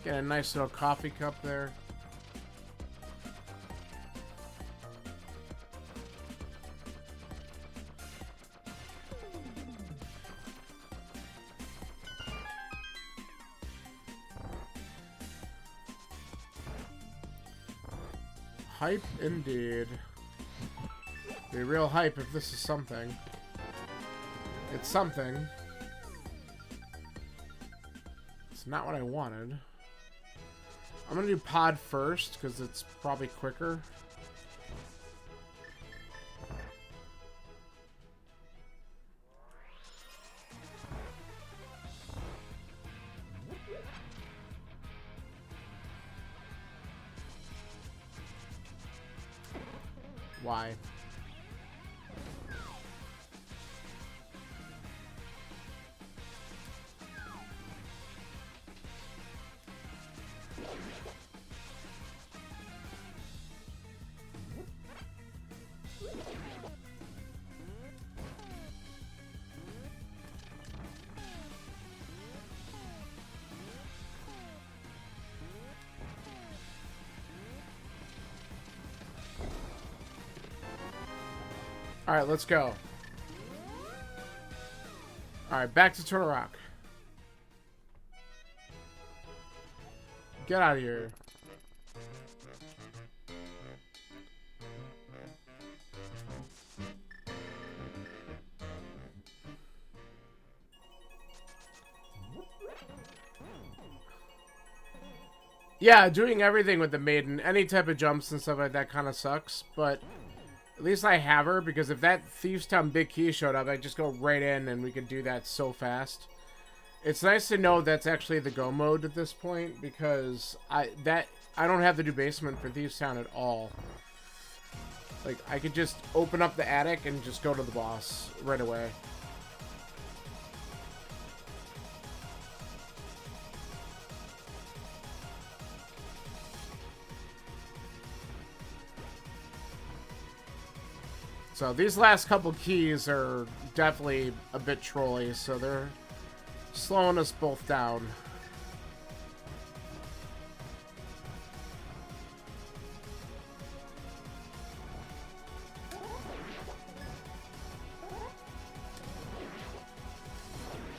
Get a nice little coffee cup there. Hype indeed. Be real hype if this is something. It's something. It's not what I wanted. I'm gonna do pod first because it's probably quicker. Why? Alright, let's go. Alright, back to Turtle Rock. Get out of here. Yeah, doing everything with the maiden, any type of jumps and stuff like that kind of sucks, but at least I have her, because if that Thieves Town big key showed up, I'd just go right in and we could do that so fast. It's nice to know that's actually the go mode at this point, because I don't have to do basement for Thieves Town at all. Like, I could just open up the attic and just go to the boss right away. So these last couple keys are definitely a bit trolly, so they're slowing us both down.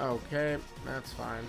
Okay, that's fine.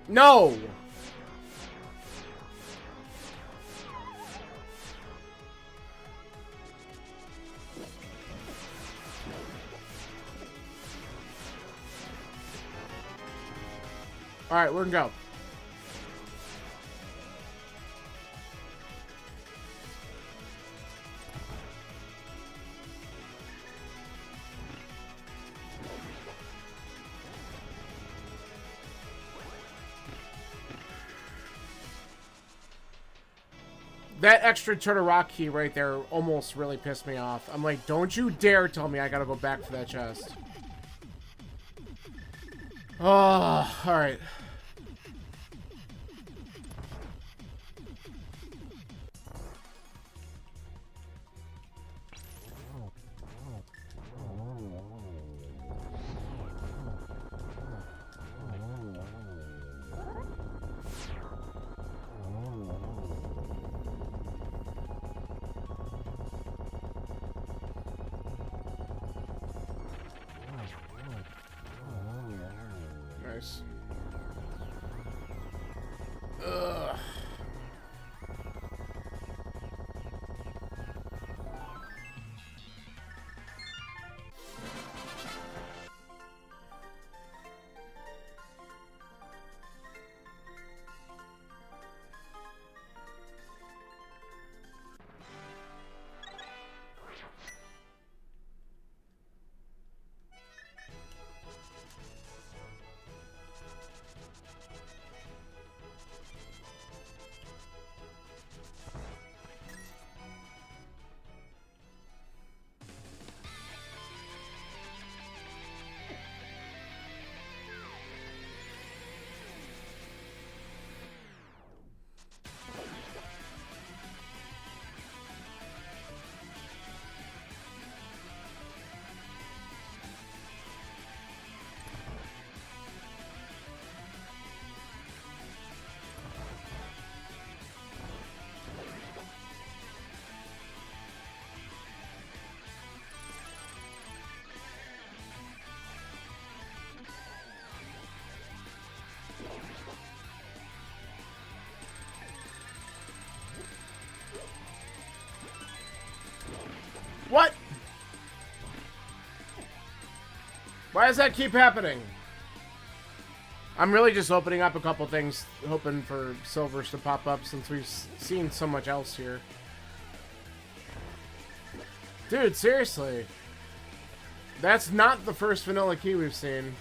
No! Alright, we're gonna go. That extra turtle rock key right there almost really pissed me off. I'm like, don't you dare tell me I gotta go back for that chest. Oh, alright. Nice. Ugh. What? Why does that keep happening? I'm really just opening up a couple things, hoping for silvers to pop up since we've seen so much else here. Dude, seriously. That's not the first vanilla key we've seen.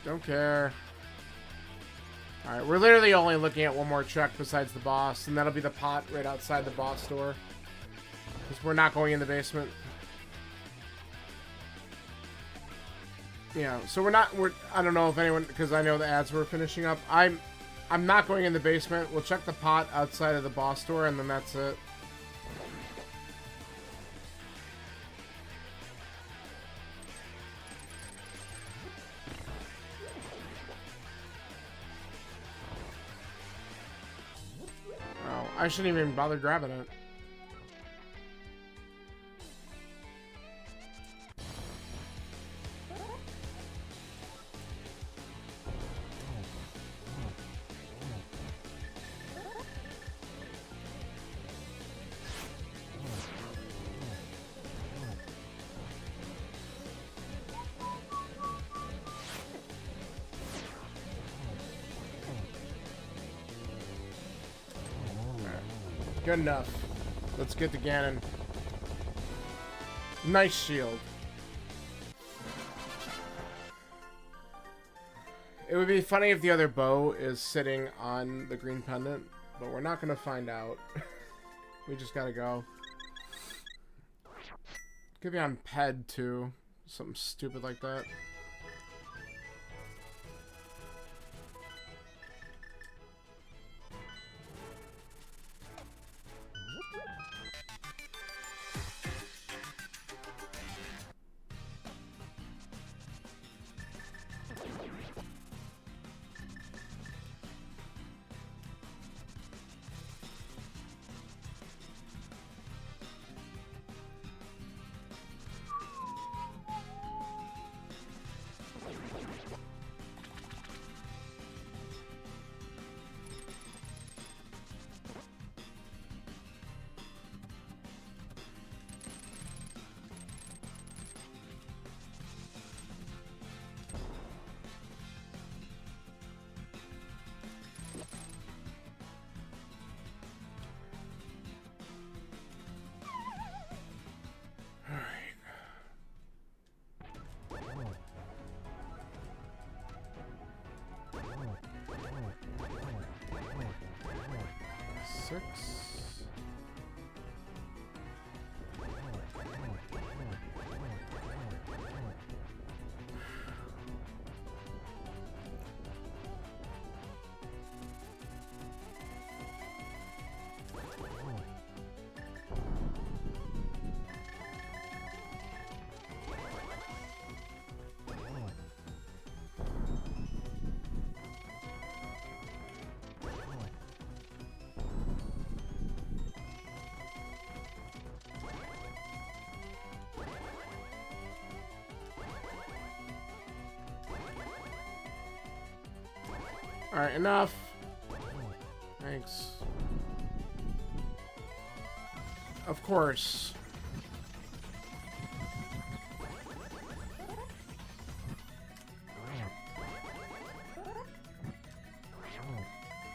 Don't care. Alright, we're literally only looking at one more check besides the boss, and that'll be the pot right outside the boss door. Because we're not going in the basement. Yeah, so I don't know if anyone, because I know the ads were finishing up. I'm not going in the basement. We'll check the pot outside of the boss door, and then that's it. I shouldn't even bother grabbing it. Good enough. Let's get the Ganon. Nice shield. It would be funny if the other bow is sitting on the green pendant, but we're not going to find out. We just gotta go. Could be on Ped too. Something stupid like that. Six. Alright, enough. Thanks. Of course.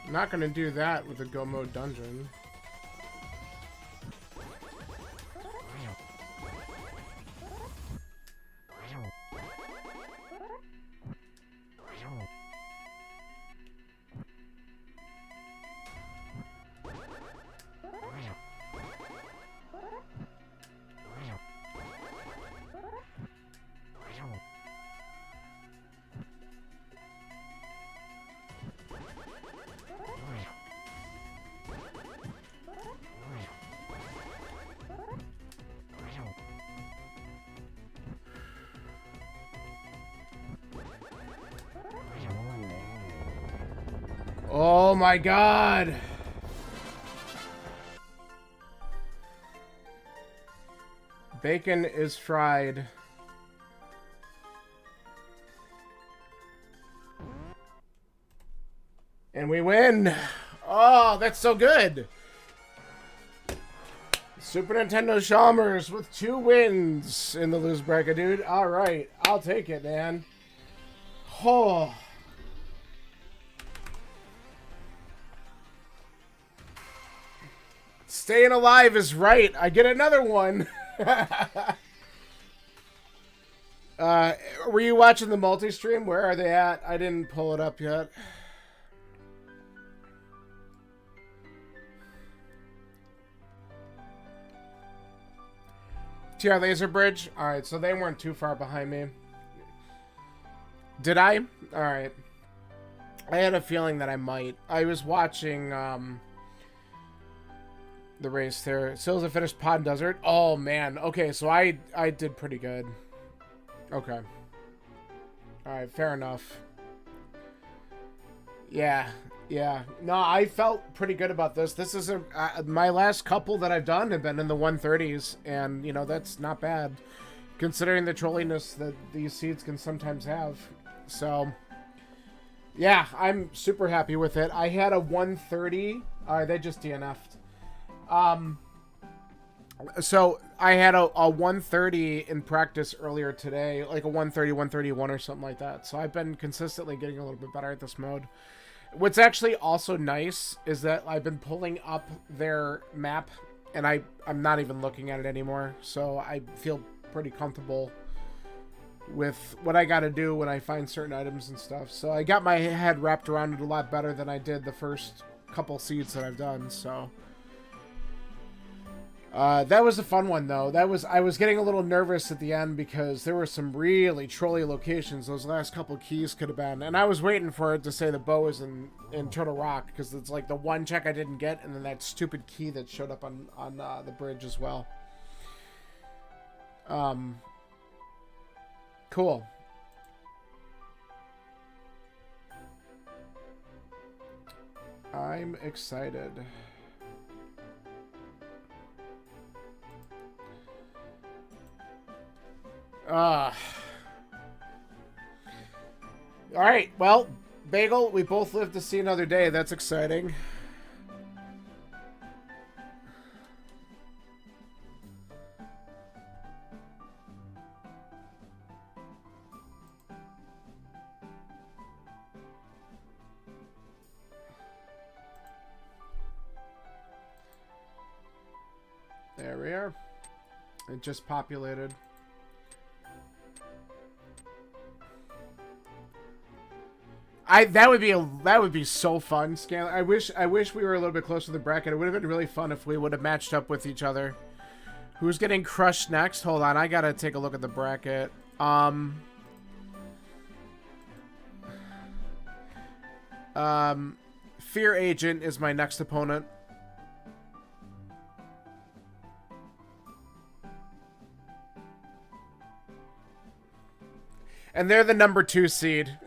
I'm not gonna do that with a go mode dungeon. Oh my god! Bacon is fried. And we win! Oh, that's so good! Super Nintendo Chalmers with 2 wins in the lose bracket, dude. Alright, I'll take it, man. Oh. Staying alive is right. I get another one. Were you watching the multi-stream? Where are they at? I didn't pull it up yet. TR Laser Bridge? Alright, so they weren't too far behind me. Did I? Alright. I had a feeling that I might. I was watching, the race there. Still a finished Pod Desert. Oh man. Okay, so I did pretty good. Okay. Alright, fair enough. Yeah, yeah. No, I felt pretty good about this. This is my last couple that I've done have been in the 130s, and, you know, that's not bad, considering the trolliness that these seeds can sometimes have. So, yeah, I'm super happy with it. I had a 130. They just DNF'd. So I had a 130 in practice earlier today, like a 130, 131 or something like that. So I've been consistently getting a little bit better at this mode. What's actually also nice is that I've been pulling up their map, and I'm not even looking at it anymore. So I feel pretty comfortable with what I got to do when I find certain items and stuff. So I got my head wrapped around it a lot better than I did the first couple seeds that I've done. So that was a fun one, though. I was getting a little nervous at the end because there were some really trolly locations those last couple keys could have been. And I was waiting for it to say the bow is in Turtle Rock, because it's like the one check I didn't get, and then that stupid key that showed up on the bridge as well. Cool. I'm excited. Alright, well, Bagel, we both live to see another day. That's exciting. There we are. It just populated. That would be so fun, Scan. I wish we were a little bit closer to the bracket. It would have been really fun if we would have matched up with each other. Who's getting crushed next? Hold on, I gotta take a look at the bracket. Fear Agent is my next opponent. And they're the number 2 seed.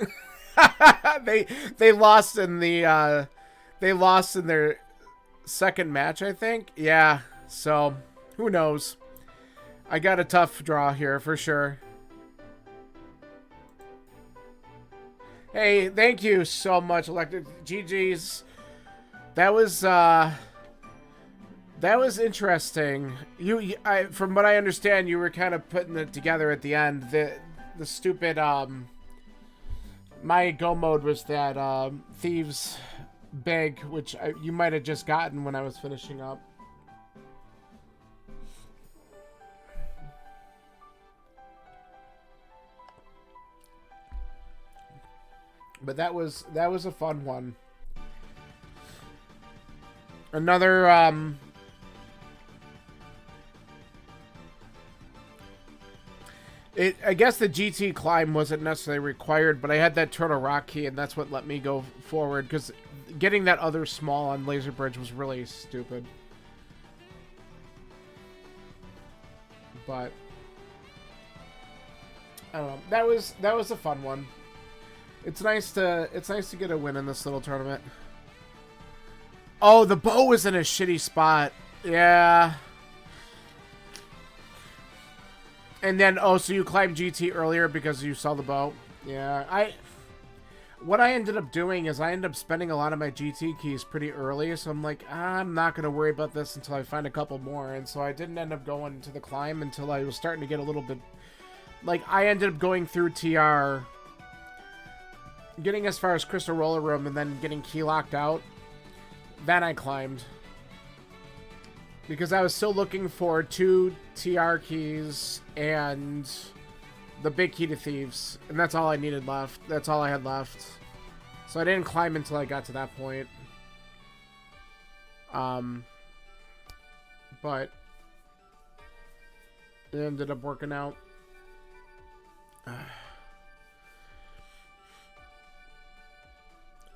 they lost in the they lost in their second match, I think. Yeah, so who knows? I got a tough draw here for sure. Hey, thank you so much, Electric. GG's. That was interesting. From what I understand, you were kind of putting it together at the end. The stupid my go mode was that Thieves Beg, which you might have just gotten when I was finishing up. But that was a fun one. Another I guess the GT climb wasn't necessarily required, but I had that Turtle Rock key, and that's what let me go forward, because getting that other small on Laser Bridge was really stupid. But I don't know. That was a fun one. It's nice to get a win in this little tournament. Oh, the bow was in a shitty spot. Yeah. And then, oh, so you climbed GT earlier because you saw the bow? Yeah, what I ended up doing is I ended up spending a lot of my GT keys pretty early, so I'm like, I'm not going to worry about this until I find a couple more, and so I didn't end up going to the climb until I was starting to get a little bit... Like, I ended up going through TR, getting as far as Crystal Roller Room, and then getting key locked out. Then I climbed. Because I was still looking for 2 TR keys and the big key to Thieves. And that's all I needed left. That's all I had left. So I didn't climb until I got to that point. But it ended up working out.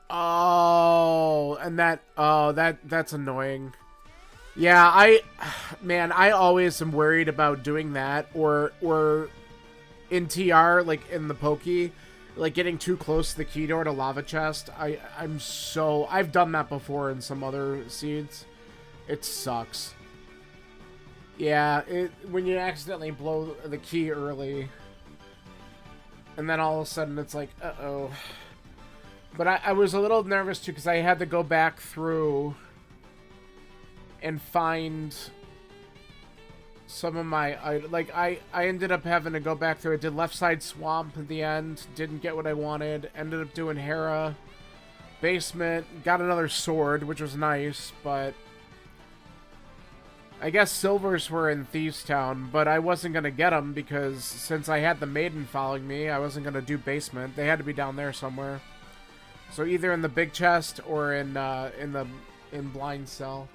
Oh, and that's annoying. Yeah, I always am worried about doing that or in TR, like in the Pokey, like getting too close to the key door to lava chest. I've done that before in some other seeds. It sucks. Yeah, when you accidentally blow the key early, and then all of a sudden it's like, uh-oh. But I was a little nervous too, because I had to go back through and find some of my, I ended up having to go back through. I did left side swamp at the end, didn't get what I wanted, ended up doing Hera, basement, got another sword, which was nice, but I guess silvers were in Thieves Town, but I wasn't going to get them because since I had the maiden following me, I wasn't going to do basement. They had to be down there somewhere. So either in the big chest or in blind cell.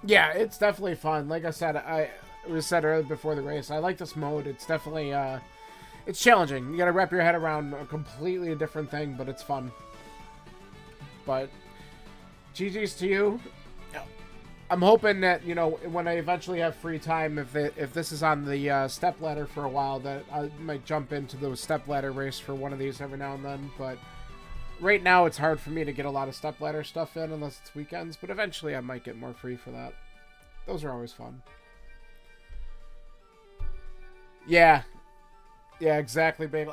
Yeah, it's definitely fun. Like I said, it was said earlier before the race, I like this mode. It's definitely, it's challenging. You gotta wrap your head around a completely different thing, but it's fun. But, GG's to you. I'm hoping that, you know, when I eventually have free time, if this is on the stepladder for a while, that I might jump into the stepladder race for one of these every now and then, but right now, it's hard for me to get a lot of stepladder stuff in unless it's weekends, but eventually I might get more free for that. Those are always fun. Yeah. Yeah, exactly, babe.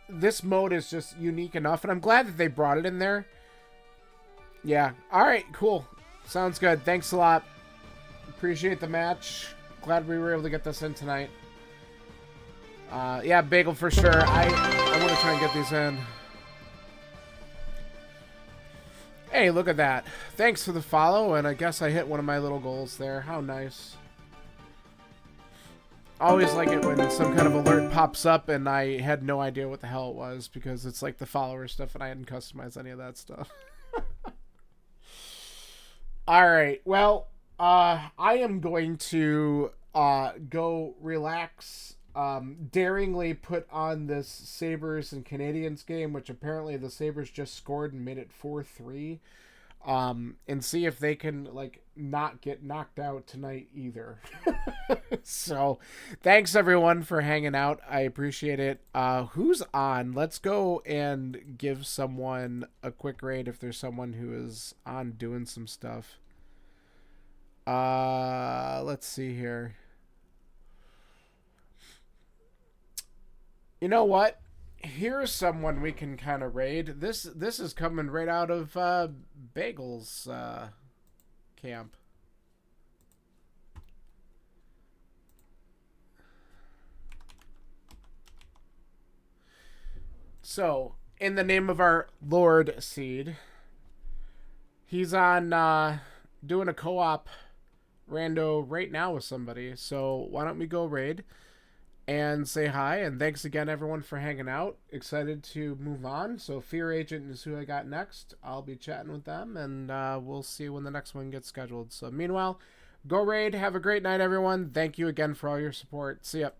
This mode is just unique enough, and I'm glad that they brought it in there. Yeah. Alright, cool. Sounds good. Thanks a lot. Appreciate the match. Glad we were able to get this in tonight. Yeah, Bagel for sure. I want to try and get these in. Hey, look at that. Thanks for the follow, and I guess I hit one of my little goals there. How nice. Always like it when some kind of alert pops up and I had no idea what the hell it was, because it's like the follower stuff and I hadn't customized any of that stuff. Alright, well, I am going to go relax, daringly put on this Sabres and Canadians game, which apparently the Sabres just scored and made it 4-3, and see if they can, like, not get knocked out tonight either. So, thanks everyone for hanging out. I appreciate it. Who's on? Let's go and give someone a quick raid if there's someone who is on doing some stuff. Let's see here. You know what? Here's someone we can kind of raid. This is coming right out of Bagel's camp. So, in the name of our Lord Seed, he's on doing a co-op rando right now with somebody. So why don't we go raid and say hi, and thanks again everyone for hanging out. Excited to move on. So Fear Agent is who I got next. I'll be chatting with them, and we'll see when the next one gets scheduled. So meanwhile, go raid. Have a great night, everyone. Thank you again for all your support. See ya.